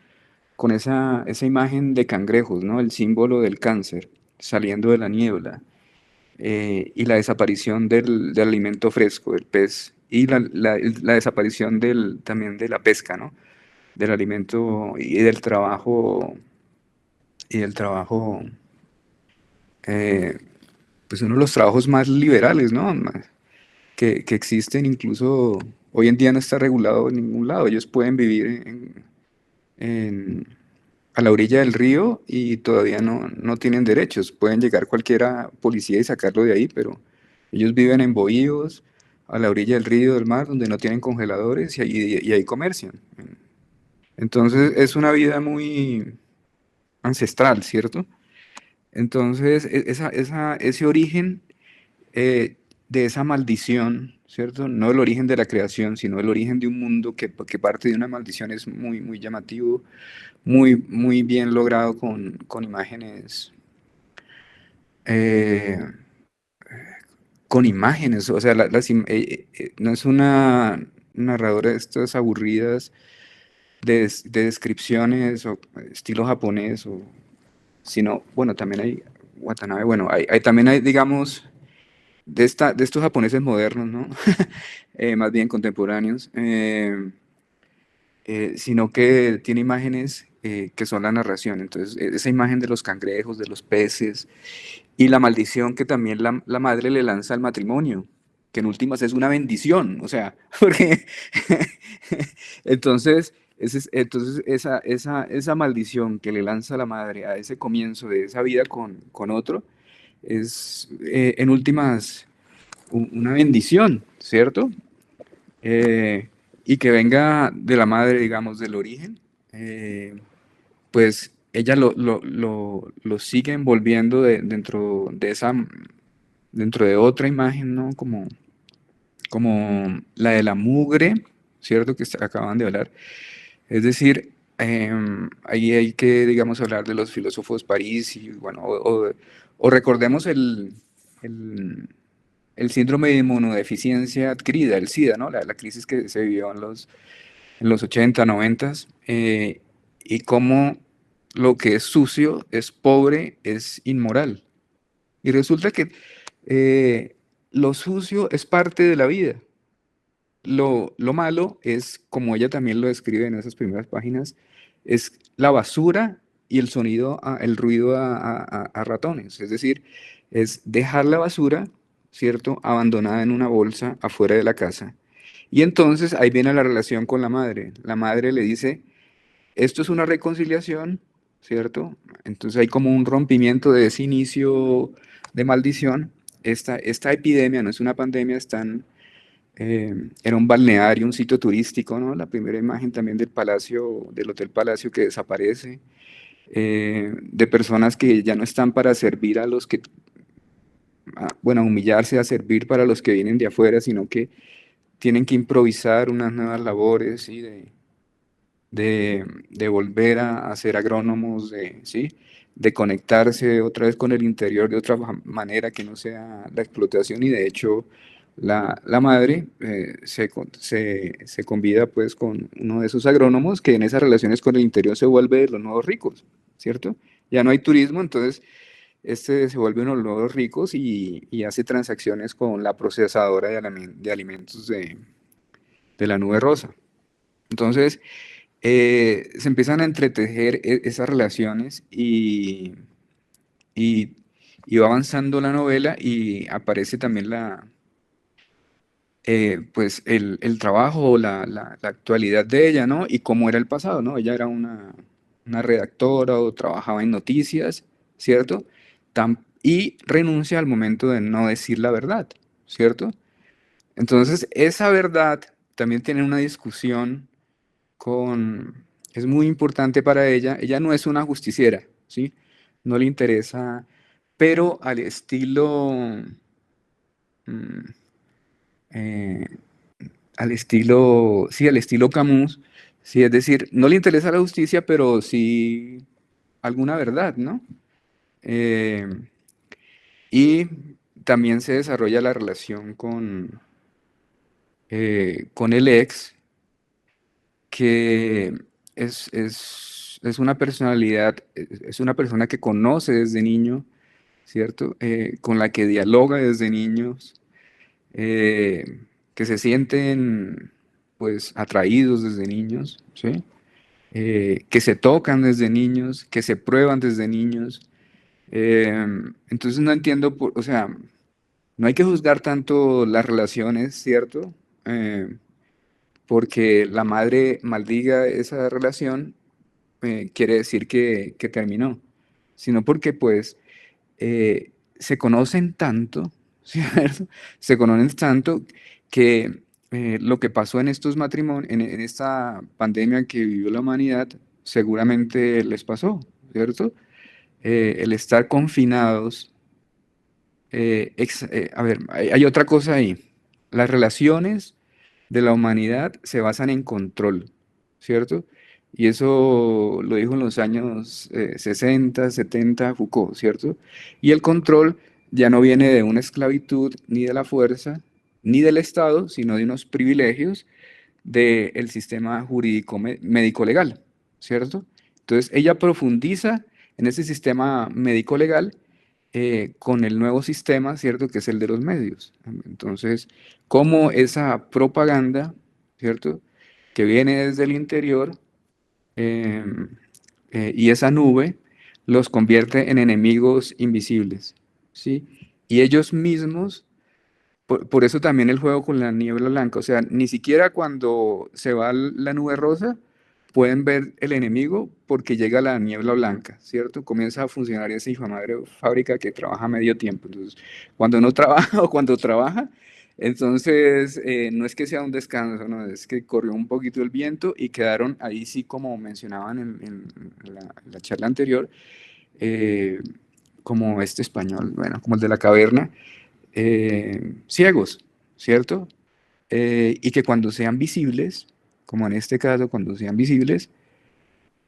Con esa imagen de cangrejos, ¿no? El símbolo del cáncer saliendo de la niebla y la desaparición del alimento fresco, del pez, y la desaparición también de la pesca, ¿no? Del alimento y del trabajo, eh, pues uno de los trabajos más liberales, ¿no? Que existen, incluso hoy en día no está regulado en ningún lado. Ellos pueden vivir en, a la orilla del río y todavía no tienen derechos. Pueden llegar cualquiera policía y sacarlo de ahí, pero ellos viven en bohíos, a la orilla del río, del mar, donde no tienen congeladores y ahí comercian. Entonces es una vida muy ancestral, ¿cierto? Entonces ese origen de esa maldición, ¿cierto? No el origen de la creación, sino el origen de un mundo que parte de una maldición es muy, muy llamativo, muy, muy bien logrado con imágenes. Con imágenes, o sea, no es una narradora de estas aburridas de descripciones o estilo japonés, sino, bueno, también hay Watanabe, bueno, también hay, digamos, de estos japoneses modernos, ¿no? Más bien contemporáneos, sino que tiene imágenes que son la narración. Entonces, esa imagen de los cangrejos, de los peces, y la maldición que también la madre le lanza al matrimonio, que en últimas es una bendición, o sea, porque entonces, entonces esa maldición que le lanza la madre a ese comienzo de esa vida con otro, es en últimas una bendición, ¿cierto? Y que venga de la madre, digamos, del origen, pues ella lo sigue envolviendo dentro de otra imagen, ¿no? Como la de la mugre, ¿cierto? Que acaban de hablar. Es decir, ahí hay que, digamos, hablar de los filósofos París y, bueno, o recordemos el síndrome de inmunodeficiencia adquirida, el SIDA, ¿no? La crisis que se vivió en los 80, 90, y cómo lo que es sucio, es pobre, es inmoral. Y resulta que lo sucio es parte de la vida. Lo malo es, como ella también lo describe en esas primeras páginas, es la basura y el sonido, el ruido a ratones. Es decir, es dejar la basura, ¿cierto?, abandonada en una bolsa afuera de la casa. Y entonces ahí viene la relación con la madre. La madre le dice, esto es una reconciliación, ¿cierto? Entonces hay como un rompimiento de ese inicio de maldición. Esta epidemia no es una pandemia, era un balneario, un sitio turístico, ¿no? La primera imagen también del palacio, del Hotel Palacio que desaparece, de personas que ya no están para servir a los que, bueno, a humillarse, a servir para los que vienen de afuera, sino que tienen que improvisar unas nuevas labores, ¿sí? De volver a ser agrónomos, ¿sí? De conectarse otra vez con el interior de otra manera que no sea la explotación, y de hecho la madre se convida pues con uno de esos agrónomos que en esas relaciones con el interior se vuelve de los nuevos ricos, ¿cierto? Ya no hay turismo, entonces este se vuelve uno de los nuevos ricos y hace transacciones con la procesadora de alimentos de la Nube Rosa. Entonces, se empiezan a entretejer esas relaciones y va avanzando la novela y aparece también pues el trabajo o la actualidad de ella, ¿no? Y cómo era el pasado, ¿no? Ella era una redactora o trabajaba en noticias, ¿cierto? Y renuncia al momento de no decir la verdad, ¿cierto? Entonces, esa verdad también tiene una discusión es muy importante para ella. Ella no es una justiciera, ¿sí? No le interesa, pero al estilo, mm, eh, sí, al estilo Camus, sí, es decir, no le interesa la justicia, pero sí alguna verdad, ¿no? Eh, y también se desarrolla la relación con el ex, que es una personalidad, es una persona que conoce desde niño, ¿cierto? Con la que dialoga desde niños, que se sienten pues atraídos desde niños, ¿sí? Que se tocan desde niños, que se prueban desde niños. Entonces no entiendo, o sea, no hay que juzgar tanto las relaciones, ¿cierto? Porque la madre maldiga esa relación, quiere decir que terminó, sino porque pues se conocen tanto, ¿cierto? Se conocen tanto que lo que pasó en estos matrimonios, en esta pandemia que vivió la humanidad, seguramente les pasó, ¿cierto? El estar confinados. A ver, hay otra cosa ahí. Las relaciones de la humanidad se basan en control, ¿cierto? Y eso lo dijo en los años 60, 70 Foucault, ¿cierto? Y el control ya no viene de una esclavitud, ni de la fuerza, ni del Estado, sino de unos privilegios del sistema jurídico médico-legal, ¿cierto? Entonces, ella profundiza en ese sistema médico-legal con el nuevo sistema, ¿cierto? Que es el de los medios. Entonces, cómo esa propaganda, ¿cierto? Que viene desde el interior eh, y esa nube los convierte en enemigos invisibles, ¿sí? Y ellos mismos, por eso también el juego con la niebla blanca, o sea, ni siquiera cuando se va la nube rosa pueden ver el enemigo porque llega la niebla blanca, ¿cierto? Comienza a funcionar esa hijo de madre fábrica que trabaja medio tiempo. Entonces, cuando no trabaja o cuando trabaja, entonces no es que sea un descanso, no, es que corrió un poquito el viento y quedaron ahí sí, como mencionaban en la charla anterior, eh, como este español, bueno, como el de la caverna, ciegos, ¿cierto? Y que cuando sean visibles, como en este caso, cuando sean visibles,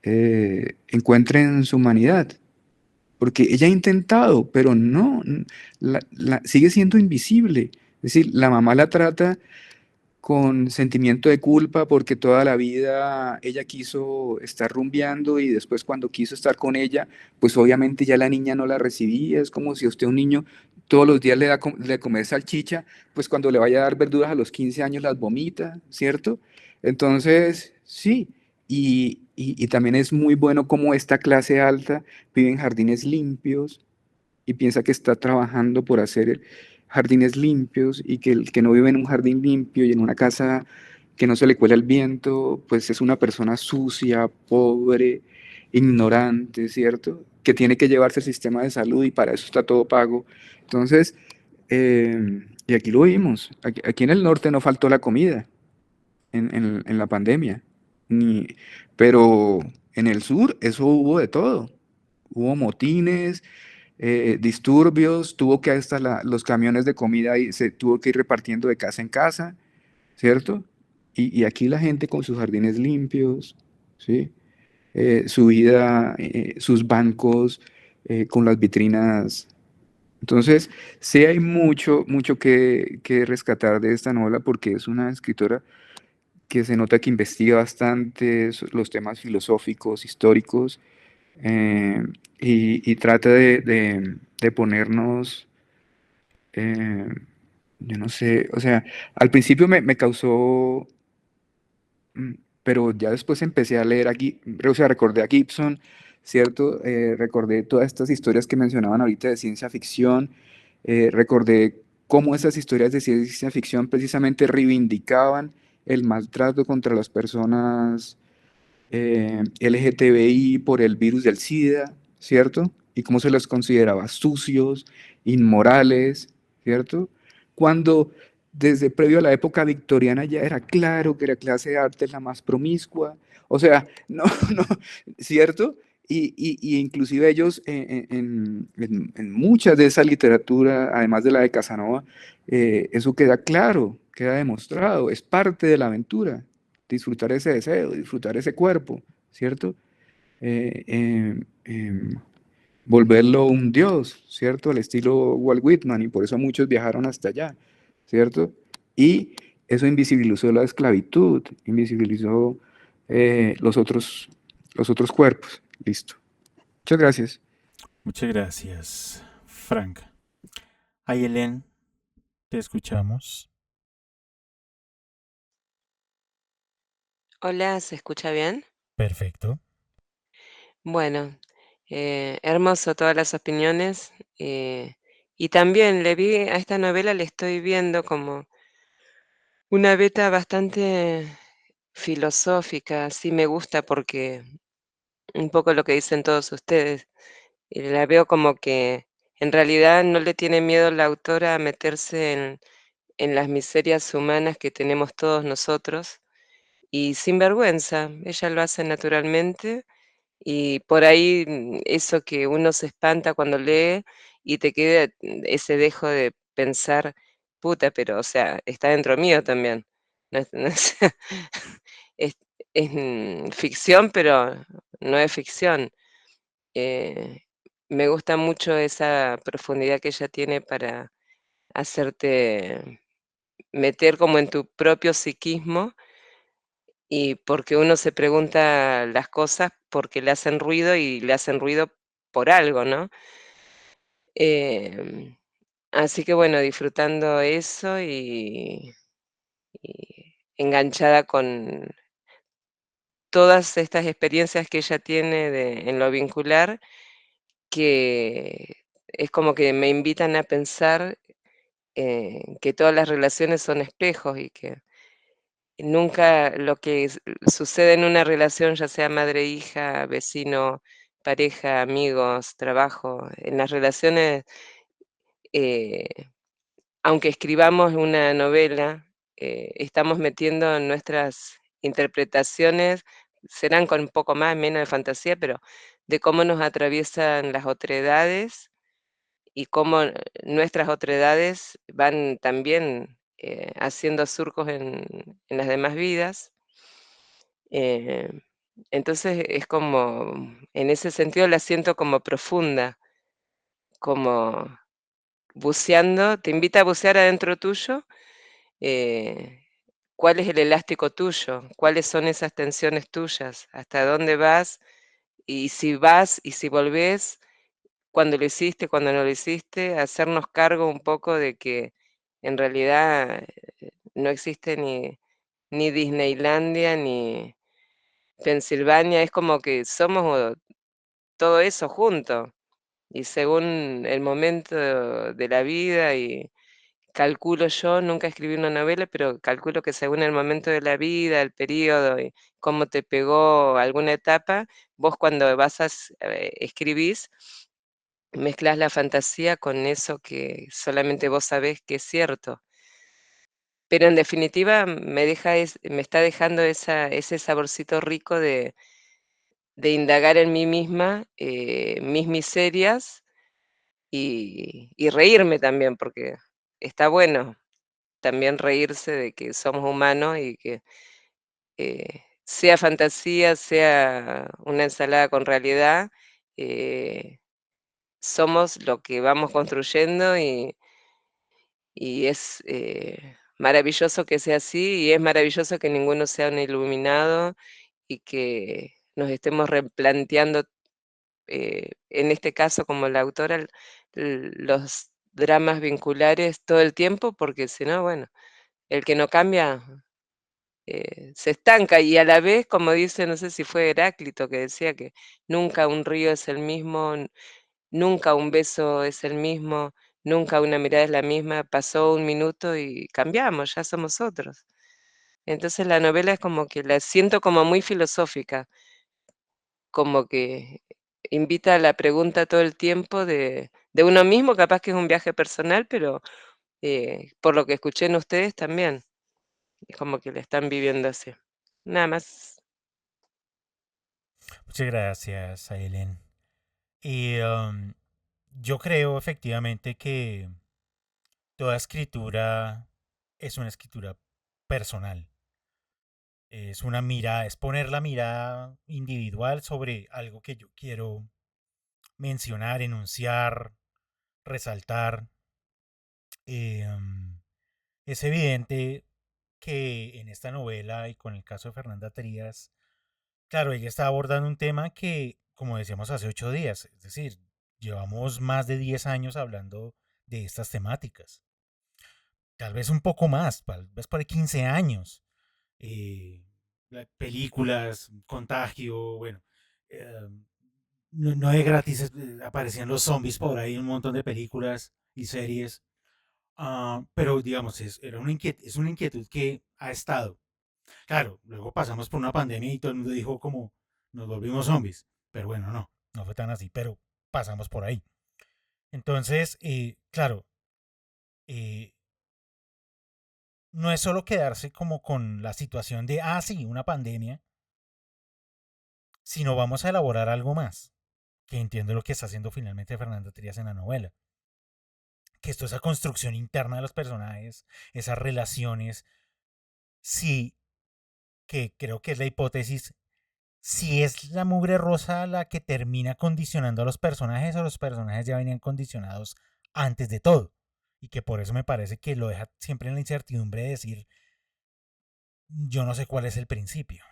encuentren su humanidad. Porque ella ha intentado, pero no, sigue siendo invisible. Es decir, la mamá la trata con sentimiento de culpa porque toda la vida ella quiso estar rumbeando y después cuando quiso estar con ella, pues obviamente ya la niña no la recibía. Es como si a usted a un niño todos los días le da de comer salchicha, pues cuando le vaya a dar verduras a los 15 años las vomita, ¿cierto? Entonces, sí, y también es muy bueno como esta clase alta vive en jardines limpios y piensa que está trabajando por hacer jardines limpios y que el que no vive en un jardín limpio y en una casa que no se le cuela el viento, pues es una persona sucia, pobre, ignorante, ¿cierto? Que tiene que llevarse el sistema de salud y para eso está todo pago. Entonces, y aquí lo vimos, aquí en el norte no faltó la comida en la pandemia, ni, pero en el sur eso hubo de todo. Hubo motines, disturbios, tuvo que hasta los camiones de comida y se tuvo que ir repartiendo de casa en casa, ¿cierto? Y aquí la gente con sus jardines limpios, ¿sí? Su vida, sus bancos con las vitrinas. Entonces, sí hay mucho, mucho que rescatar de esta novela porque es una escritora que se nota que investiga bastante los temas filosóficos, históricos, eh, y trata de ponernos, eh, yo no sé, o sea, al principio me causó, mm, pero ya después empecé a leer aquí, o sea, recordé a Gibson, ¿cierto? Recordé todas estas historias que mencionaban ahorita de ciencia ficción, recordé cómo esas historias de ciencia ficción precisamente reivindicaban el maltrato contra las personas LGTBI por el virus del SIDA, ¿cierto? Y cómo se los consideraba sucios, inmorales, ¿cierto? Cuando desde previo a la época victoriana ya era claro que la clase de arte es la más promiscua, o sea, no, no, ¿cierto? Y inclusive ellos en muchas de esa literatura, además de la de Casanova, eso queda claro, queda demostrado, es parte de la aventura, disfrutar ese deseo, disfrutar ese cuerpo, ¿cierto? Eh, em, em, Volverlo un dios, ¿cierto? Al estilo Walt Whitman, y por eso muchos viajaron hasta allá, ¿cierto? Y eso invisibilizó la esclavitud, invisibilizó los otros cuerpos. Listo. Muchas gracias. Muchas gracias, Frank. Ayelen, te escuchamos. Hola, ¿se escucha bien? Perfecto. Bueno, hermoso todas las opiniones. Y también le vi a esta novela, le estoy viendo como una beta bastante filosófica. Sí me gusta porque un poco lo que dicen todos ustedes. Y la veo como que en realidad no le tiene miedo la autora a meterse en las miserias humanas que tenemos todos nosotros y sin vergüenza. Ella lo hace naturalmente y por ahí eso que uno se espanta cuando lee y te queda ese dejo de pensar, puta, pero o sea, está dentro mío también. No es, es, ficción, pero no es ficción. Eh, Me gusta mucho esa profundidad que ella tiene para hacerte meter como en tu propio psiquismo y porque uno se pregunta las cosas porque le hacen ruido y le hacen ruido por algo, ¿no? Em, Así que bueno, disfrutando eso y enganchada con todas estas experiencias que ella tiene en lo vincular, que es como que me invitan a pensar que todas las relaciones son espejos y que nunca lo que sucede en una relación, ya sea madre-hija, vecino, pareja, amigos, trabajo, en las relaciones, eh, aunque escribamos una novela, estamos metiendo nuestras interpretaciones, serán con un poco más, menos de fantasía, pero de cómo nos atraviesan las otredades y cómo nuestras otredades van también haciendo surcos en las demás vidas. Eh, entonces es como, en ese sentido la siento como profunda, como buceando, te invita a bucear adentro tuyo, eh, cuál es el elástico tuyo, cuáles son esas tensiones tuyas, hasta dónde vas y si volvés, cuando lo hiciste, cuando no lo hiciste, hacernos cargo un poco de que en realidad no existe ni Disneylandia ni Pensilvania, es como que somos todo eso junto. Y según el momento de la vida y calculo yo, nunca escribí una novela, pero calculo que según el momento de la vida, el periodo y cómo te pegó alguna etapa, vos cuando escribís, mezclas la fantasía con eso que solamente vos sabés que es cierto. Pero en definitiva me está dejando ese saborcito rico de indagar en mí misma, mis miserias y reírme también, porque está bueno también reírse de que somos humanos y que sea fantasía, sea una ensalada con realidad, somos lo que vamos construyendo y es maravilloso que sea así y es maravilloso que ninguno sea un iluminado y que nos estemos replanteando, en este caso como la autora, los dramas vinculares todo el tiempo, porque si no, bueno, el que no cambia se estanca y a la vez, como dice, no sé si fue Heráclito que decía que nunca un río es el mismo, nunca un beso es el mismo, nunca una mirada es la misma, pasó un minuto y cambiamos, ya somos otros. Entonces la novela es como que la siento como muy filosófica, como que invita a la pregunta todo el tiempo de uno mismo, capaz que es un viaje personal, pero por lo que escuché en ustedes también, es como que la están viviendo así. Nada más. Muchas gracias, Aileen. Y yo creo efectivamente que toda escritura es una escritura personal. Es una mirada, es poner la mirada individual sobre algo que yo quiero mencionar, enunciar, resaltar. Es evidente que en esta novela y con el caso de Fernanda Trías, claro, ella está abordando un tema que, como decíamos hace 8 días, es decir, llevamos más de 10 años hablando de estas temáticas. Tal vez un poco más, tal vez por ahí 15 años. eh, Películas, Contagio, bueno, eh, no de gratis aparecían los zombies por ahí, un montón de películas y series. Pero digamos, es una inquietud que ha estado. Claro, luego pasamos por una pandemia y todo el mundo dijo como nos volvimos zombies. Pero bueno, no fue tan así, pero pasamos por ahí. Entonces, claro, eh, no es solo quedarse como con la situación de, sí, una pandemia, sino vamos a elaborar algo más, que entiendo lo que está haciendo finalmente Fernanda Trías en la novela, que esto es esa construcción interna de los personajes, esas relaciones, sí, que creo que es la hipótesis, si es la mugre rosa la que termina condicionando a los personajes o los personajes ya venían condicionados antes de todo. Y que por eso me parece que lo deja siempre en la incertidumbre de decir, yo no sé cuál es el principio.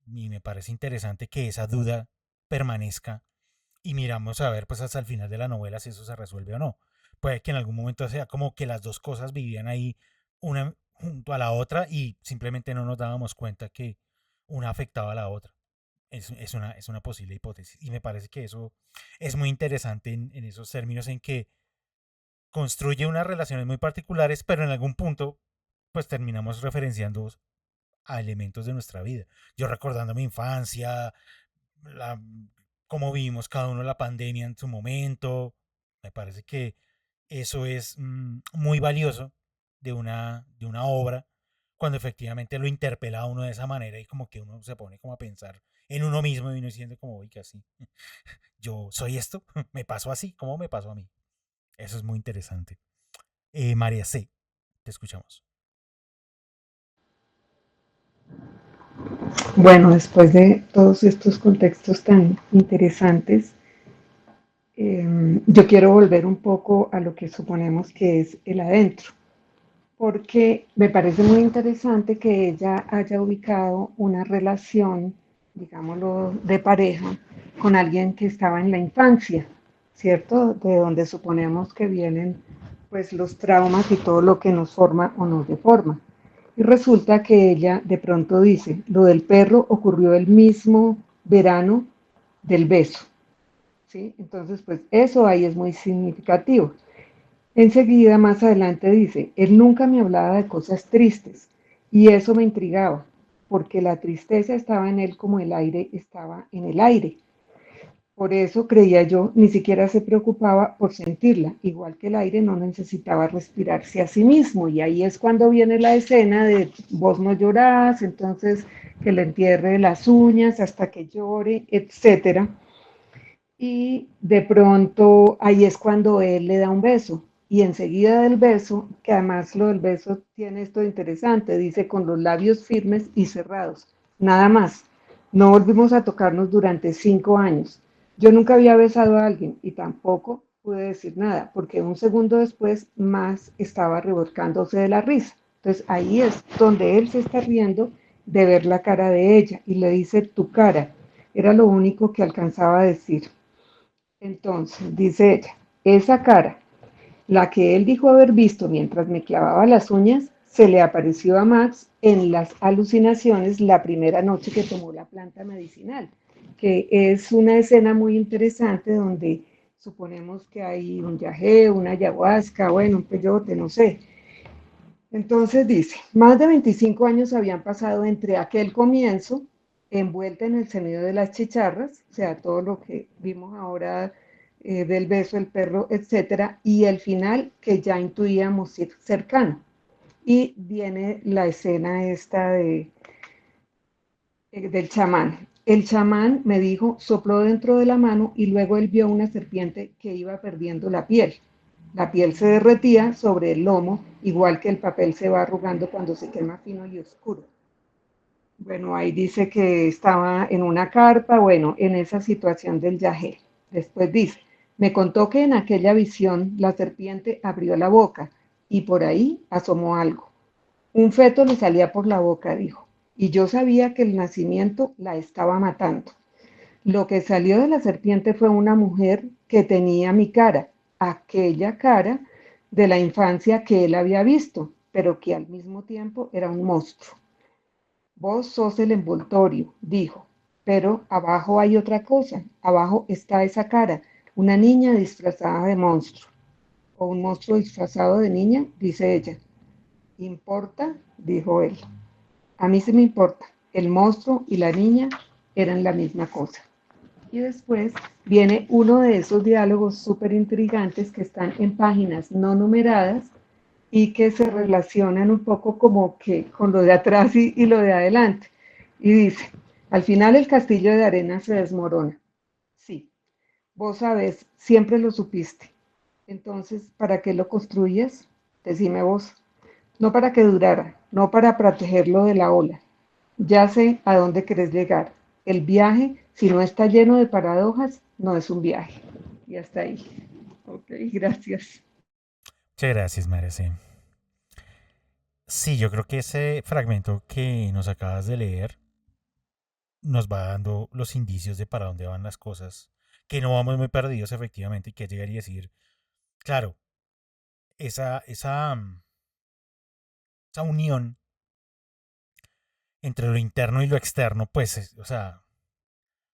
Y me parece interesante que esa duda permanezca y miramos a ver pues hasta el final de la novela si eso se resuelve o no. Puede que en algún momento sea como que las dos cosas vivían ahí una junto a la otra y simplemente no nos dábamos cuenta que una afectaba a la otra. Es una posible hipótesis. Y me parece que eso es muy interesante en esos términos en que construye unas relaciones muy particulares, pero en algún punto pues terminamos referenciando a elementos de nuestra vida. Yo recordando mi infancia, la, cómo vivimos cada uno la pandemia en su momento, me parece que eso es muy valioso de una obra cuando efectivamente lo interpela a uno de esa manera y como que uno se pone como a pensar en uno mismo y uno diciendo como, oiga, así, yo soy esto, me pasó así, ¿cómo me pasó a mí? Eso es muy interesante. María C., te escuchamos. Bueno, después de todos estos contextos tan interesantes, yo quiero volver un poco a lo que suponemos que es el adentro, porque me parece muy interesante que ella haya ubicado una relación, digámoslo, de pareja con alguien que estaba en la infancia, ¿cierto? De donde suponemos que vienen pues los traumas y todo lo que nos forma o nos deforma. Y resulta que ella de pronto dice, lo del perro ocurrió el mismo verano del beso, ¿sí? Entonces, pues eso ahí es muy significativo. Enseguida, más adelante dice, él nunca me hablaba de cosas tristes y eso me intrigaba, porque la tristeza estaba en él como el aire estaba en el aire. Por eso creía yo, ni siquiera se preocupaba por sentirla, igual que el aire no necesitaba respirarse a sí mismo. Y ahí es cuando viene la escena de vos no llorás, entonces que le entierre las uñas hasta que llore, etcétera. Y de pronto ahí es cuando él le da un beso. Y enseguida del beso, que además lo del beso tiene esto interesante, dice con los labios firmes y cerrados. Nada más. No volvimos a tocarnos durante 5 años. Yo nunca había besado a alguien y tampoco pude decir nada, porque un segundo después más estaba revolcándose de la risa. Entonces ahí es donde él se está riendo de ver la cara de ella y le dice tu cara. Era lo único que alcanzaba a decir. Entonces, dice ella, esa cara, la que él dijo haber visto mientras me clavaba las uñas, se le apareció a Max en las alucinaciones la primera noche que tomó la planta medicinal, que es una escena muy interesante donde suponemos que hay un yagé, una ayahuasca, bueno, un peyote, no sé. Entonces dice, más de 25 años habían pasado entre aquel comienzo, envuelta en el sonido de las chicharras, o sea, todo lo que vimos ahora del beso, el perro, etcétera, y el final que ya intuíamos cercano. Y viene la escena esta del chamán. El chamán me dijo, sopló dentro de la mano y luego él vio una serpiente que iba perdiendo la piel. La piel se derretía sobre el lomo, igual que el papel se va arrugando cuando se quema fino y oscuro. Bueno, ahí dice que estaba en una carpa, bueno, en esa situación del yagé. Después dice, me contó que en aquella visión la serpiente abrió la boca y por ahí asomó algo. Un feto le salía por la boca, dijo, y yo sabía que el nacimiento la estaba matando. Lo que salió de la serpiente fue una mujer que tenía mi cara, aquella cara de la infancia que él había visto, pero que al mismo tiempo era un monstruo. Vos sos el envoltorio, dijo, pero abajo hay otra cosa, abajo está esa cara, una niña disfrazada de monstruo, o un monstruo disfrazado de niña, dice ella. ¿Importa? Dijo él. A mí sí me importa, el monstruo y la niña eran la misma cosa. Y después viene uno de esos diálogos súper intrigantes que están en páginas no numeradas y que se relacionan un poco como que con lo de atrás y lo de adelante. Y dice, al final el castillo de arena se desmorona. Sí, vos sabés, siempre lo supiste. Entonces, ¿para qué lo construyes? Decime vos. No para que durara, no para protegerlo de la ola. Ya sé a dónde querés llegar. El viaje, si no está lleno de paradojas, no es un viaje. Y hasta ahí. Ok, gracias. Muchas gracias, María. Sí. Sí, yo creo que ese fragmento que nos acabas de leer nos va dando los indicios de para dónde van las cosas, que no vamos muy perdidos efectivamente y que llegaría a decir, claro, esa unión entre lo interno y lo externo, pues, o sea,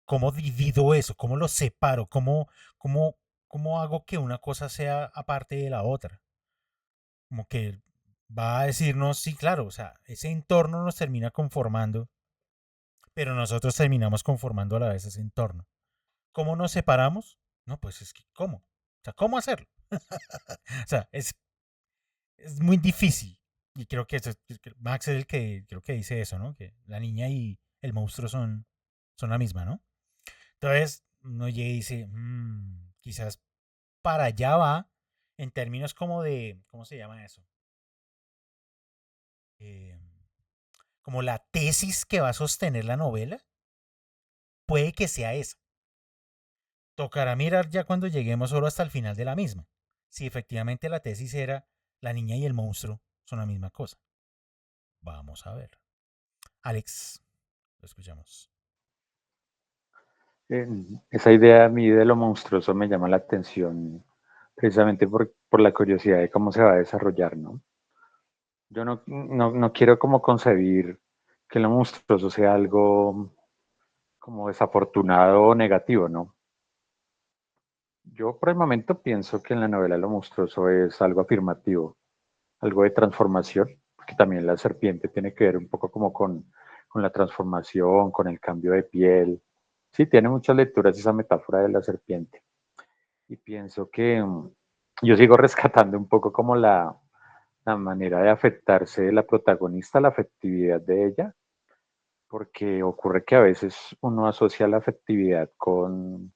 ¿cómo divido eso? ¿Cómo lo separo? Cómo, ¿cómo hago que una cosa sea aparte de la otra? Como que va a decirnos, sí, claro, o sea, ese entorno nos termina conformando, pero nosotros terminamos conformando a la vez ese entorno. ¿Cómo nos separamos? No, pues es que, ¿cómo? O sea, ¿cómo hacerlo? O sea, es muy difícil. Y creo que Max es el que creo que dice eso, ¿no? Que la niña y el monstruo son la misma, ¿no? Entonces, uno llega y dice, quizás para allá va, en términos como de, ¿cómo se llama eso? Eh, como la tesis que va a sostener la novela, puede que sea esa. Tocará mirar ya cuando lleguemos solo hasta el final de la misma. Si efectivamente la tesis era la niña y el monstruo son la misma cosa. Vamos a ver. Alex, lo escuchamos. Esa idea a mí de lo monstruoso me llama la atención precisamente por la curiosidad de cómo se va a desarrollar, ¿no? Yo no quiero como concebir que lo monstruoso sea algo como desafortunado o negativo, ¿no? Yo por el momento pienso que en la novela lo monstruoso es algo afirmativo, algo de transformación, porque también la serpiente tiene que ver un poco como con la transformación, con el cambio de piel. Sí, tiene muchas lecturas esa metáfora de la serpiente. Y pienso que yo sigo rescatando un poco como la manera de afectarse de la protagonista, la afectividad de ella, porque ocurre que a veces uno asocia la afectividad como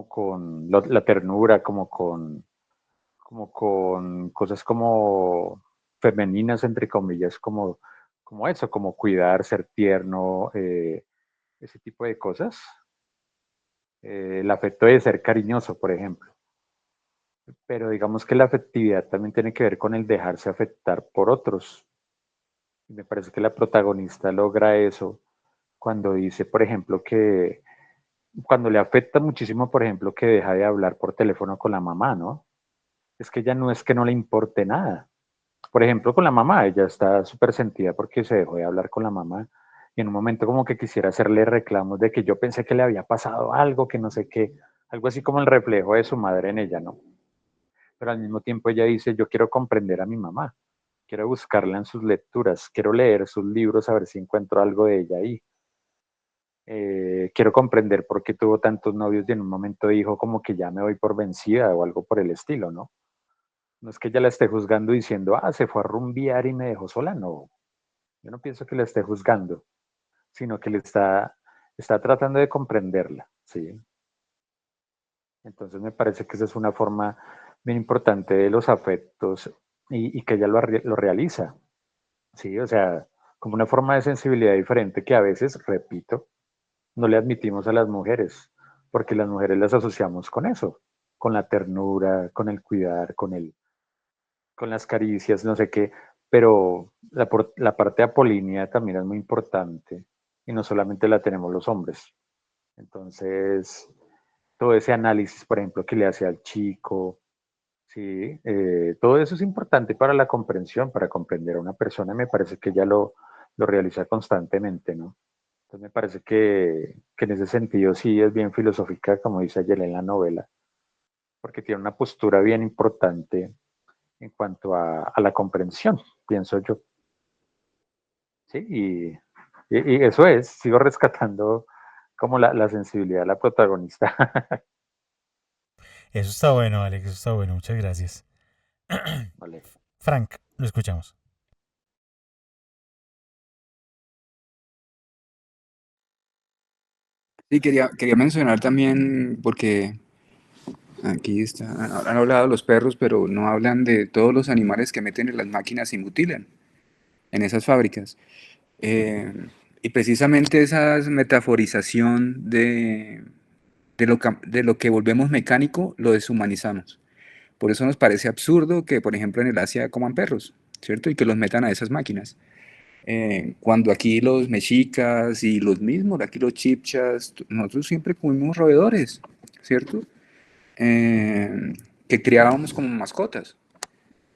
con la ternura, como con cosas como femeninas, entre comillas, como eso, como cuidar, ser tierno, ese tipo de cosas. El afecto de ser cariñoso, por ejemplo. Pero digamos que la afectividad también tiene que ver con el dejarse afectar por otros. Y me parece que la protagonista logra eso cuando dice, por ejemplo, que cuando le afecta muchísimo, por ejemplo, que deja de hablar por teléfono con la mamá, ¿no? Es que ella no es que no le importe nada. Por ejemplo, con la mamá, ella está súper sentida porque se dejó de hablar con la mamá y en un momento como que quisiera hacerle reclamos de que yo pensé que le había pasado algo, que no sé qué, algo así como el reflejo de su madre en ella, ¿no? Pero al mismo tiempo ella dice, yo quiero comprender a mi mamá, quiero buscarla en sus lecturas, quiero leer sus libros a ver si encuentro algo de ella ahí. Quiero comprender por qué tuvo tantos novios y en un momento dijo como que ya me voy por vencida o algo por el estilo, ¿no? No es que ella la esté juzgando diciendo, se fue a rumbear y me dejó sola, no. Yo no pienso que la esté juzgando, sino que está tratando de comprenderla, ¿sí? Entonces me parece que esa es una forma bien importante de los afectos y que ella lo realiza, ¿sí? O sea, como una forma de sensibilidad diferente que a veces, repito, no le admitimos a las mujeres, porque las mujeres las asociamos con eso, con la ternura, con el cuidar, con las caricias, no sé qué, pero la parte apolínea también es muy importante y no solamente la tenemos los hombres. Entonces, todo ese análisis, por ejemplo, que le hace al chico, sí, todo eso es importante para la comprensión, para comprender a una persona. Me parece que ella lo realiza constantemente, ¿no? Entonces me parece que en ese sentido sí es bien filosófica, como dice ayer en la novela, porque tiene una postura bien importante en cuanto a la comprensión, pienso yo. Sí, y eso es, sigo rescatando como la sensibilidad de la protagonista. Eso está bueno, Alex, eso está bueno, muchas gracias. Vale. Frank, lo escuchamos. Sí, quería mencionar también, porque aquí han hablado de los perros, pero no hablan de todos los animales que meten en las máquinas y mutilan en esas fábricas. Eh, y precisamente esa metaforización de lo que volvemos mecánico, lo deshumanizamos. Por eso nos parece absurdo que, por ejemplo, en el Asia coman perros, ¿cierto? Y que los metan a esas máquinas. Cuando aquí los mexicas y los mismos, aquí los chipchas, nosotros siempre comimos roedores, ¿cierto? Que criábamos como mascotas,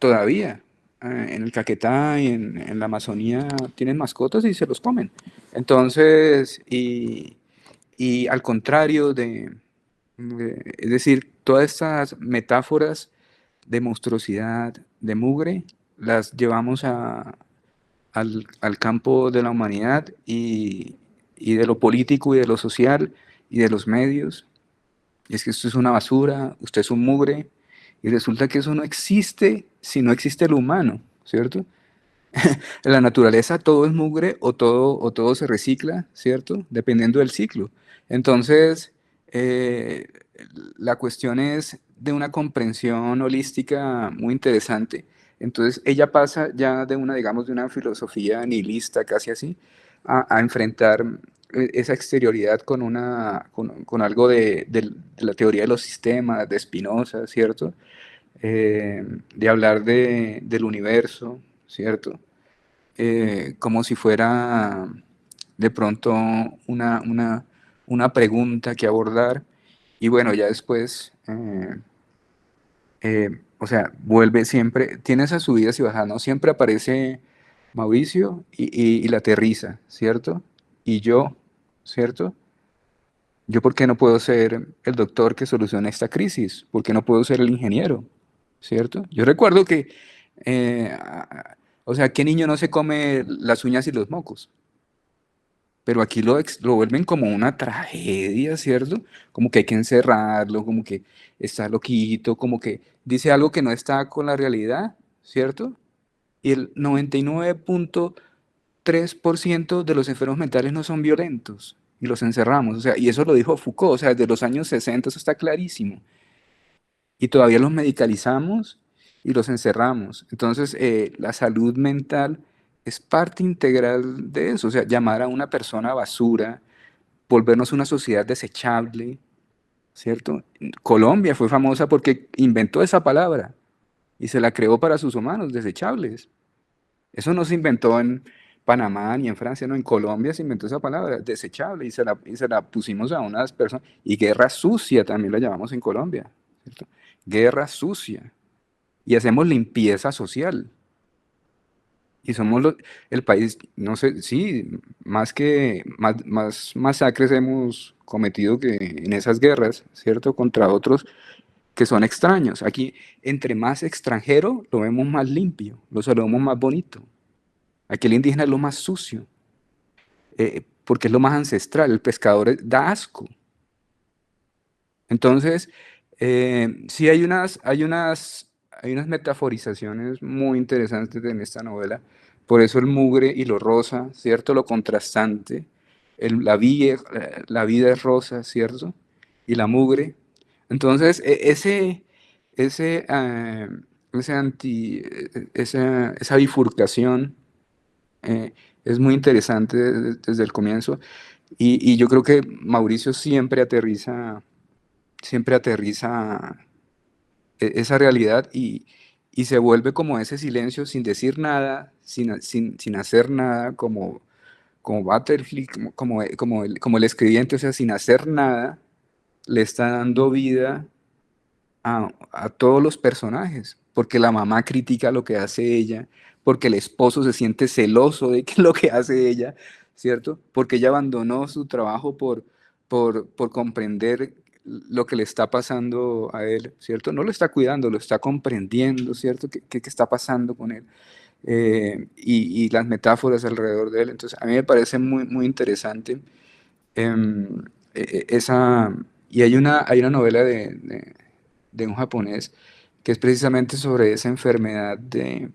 todavía. En el Caquetá y en la Amazonía tienen mascotas y se los comen. Entonces, y al contrario es decir, todas estas metáforas de monstruosidad, de mugre, las llevamos al campo de la humanidad y de lo político y de lo social y de los medios. Y es que esto es una basura, usted es un mugre, y resulta que eso no existe si no existe el humano, ¿cierto? En la naturaleza todo es mugre o todo se recicla, ¿cierto? Dependiendo del ciclo. Entonces, eh, la cuestión es de una comprensión holística muy interesante. Entonces, ella pasa ya de una, digamos, de una filosofía nihilista, casi así, a enfrentar esa exterioridad con algo de la teoría de los sistemas, de Spinoza, ¿cierto? De hablar del universo, ¿cierto? Como si fuera de pronto una pregunta que abordar y bueno, ya después, o sea, vuelve siempre, tiene esas subidas y bajadas, ¿no? Siempre aparece Mauricio y la aterriza, ¿cierto? Y yo, ¿cierto? ¿Yo por qué no puedo ser el doctor que soluciona esta crisis? ¿Por qué no puedo ser el ingeniero? ¿Cierto? Yo recuerdo que, o sea, ¿qué niño no se come las uñas y los mocos? Pero aquí lo vuelven como una tragedia, ¿cierto? Como que hay que encerrarlo, como que está loquito, como que dice algo que no está con la realidad, ¿cierto? Y el 99.3% de los enfermos mentales no son violentos y los encerramos, o sea, y eso lo dijo Foucault, o sea, desde los años 60 eso está clarísimo. Y todavía los medicalizamos y los encerramos. Entonces, la salud mental es parte integral de eso, o sea, llamar a una persona basura, volvernos una sociedad desechable, ¿cierto? Colombia fue famosa porque inventó esa palabra y se la creó para sus humanos, desechables. Eso no se inventó en Panamá ni en Francia, no, en Colombia se inventó esa palabra, desechable, y se la pusimos a unas personas, y guerra sucia también la llamamos en Colombia, ¿cierto? Guerra sucia, y hacemos limpieza social, y somos el país, no sé, sí, más masacres hemos cometido que en esas guerras, ¿cierto? Contra otros que son extraños. Aquí, entre más extranjero, lo vemos más limpio, lo saludamos más bonito. Aquí el indígena es lo más sucio, porque es lo más ancestral. El pescador da asco. Entonces, sí hay unas metaforizaciones muy interesantes en esta novela. Por eso el mugre y lo rosa, ¿cierto? Lo contrastante. La vida es rosa, ¿cierto? Y la mugre. Entonces, ese esa bifurcación es muy interesante desde el comienzo y yo creo que Mauricio siempre aterriza esa realidad y se vuelve como ese silencio sin decir nada, sin hacer nada, como Butterfly, como el escribiente, o sea, sin hacer nada, le está dando vida a todos los personajes, porque la mamá critica lo que hace ella, porque el esposo se siente celoso de que lo que hace ella, ¿cierto? Porque ella abandonó su trabajo por comprender lo que le está pasando a él, ¿cierto? No lo está cuidando, lo está comprendiendo, ¿cierto? ¿Qué está pasando con él? Y las metáforas alrededor de él. Entonces, a mí me parece muy, muy interesante. y hay una novela de un japonés que es precisamente sobre esa enfermedad de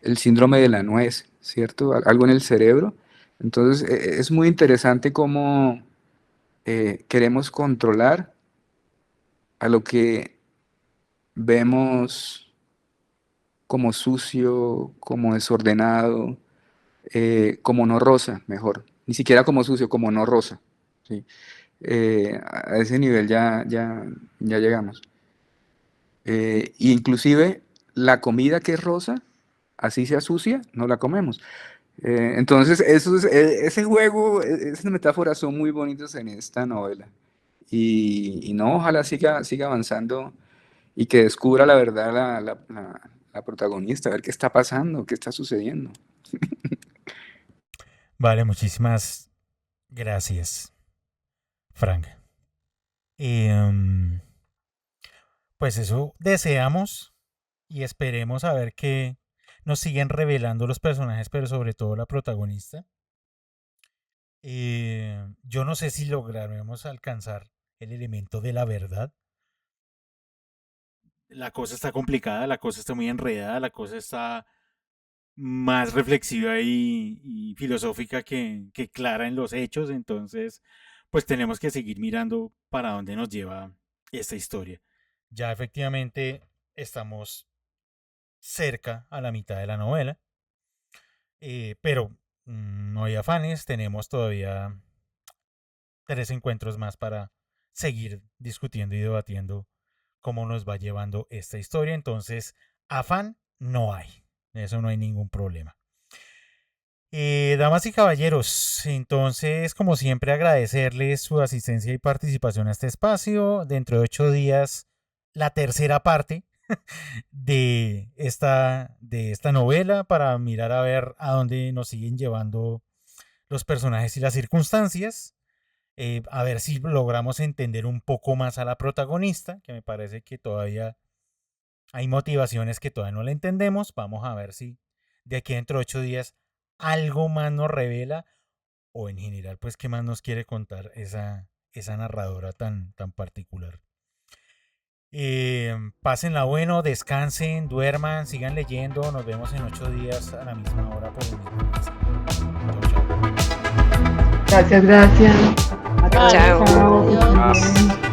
el síndrome de la nuez, ¿cierto? Algo en el cerebro. Entonces, es muy interesante cómo queremos controlar a lo que vemos como sucio, como desordenado, como no rosa, mejor. Ni siquiera como sucio, como no rosa. ¿Sí? A ese nivel ya llegamos. Inclusive la comida que es rosa, así sea sucia, no la comemos. Entonces, ese juego, esas metáforas son muy bonitas en esta novela. Y no, ojalá siga avanzando y que descubra la verdad la protagonista, a ver qué está pasando, qué está sucediendo. Vale, muchísimas gracias, Frank. Pues eso deseamos y esperemos a ver qué nos siguen revelando los personajes, pero sobre todo la protagonista. Yo no sé si lograremos alcanzar el elemento de la verdad. La cosa está complicada, la cosa está muy enredada, la cosa está más reflexiva y filosófica que clara en los hechos. Entonces, pues tenemos que seguir mirando para dónde nos lleva esta historia. Ya efectivamente estamos cerca a la mitad de la novela, pero no hay afanes, tenemos todavía 3 encuentros más para seguir discutiendo y debatiendo cómo nos va llevando esta historia. Entonces, afán no hay, eso no hay ningún problema. Damas y caballeros, entonces, como siempre, agradecerles su asistencia y participación a este espacio. Dentro de 8 días, la tercera parte de esta novela, para mirar a ver a dónde nos siguen llevando los personajes y las circunstancias. A ver si logramos entender un poco más a la protagonista, que me parece que todavía hay motivaciones que todavía no le entendemos. Vamos a ver si de aquí dentro de 8 días algo más nos revela, o en general, pues, qué más nos quiere contar esa narradora tan particular. Pásenla bueno, descansen, duerman, sigan leyendo. Nos vemos en 8 días a la misma hora por el mismo canal. Chao, chao. Gracias. Chao. Chao. Adiós.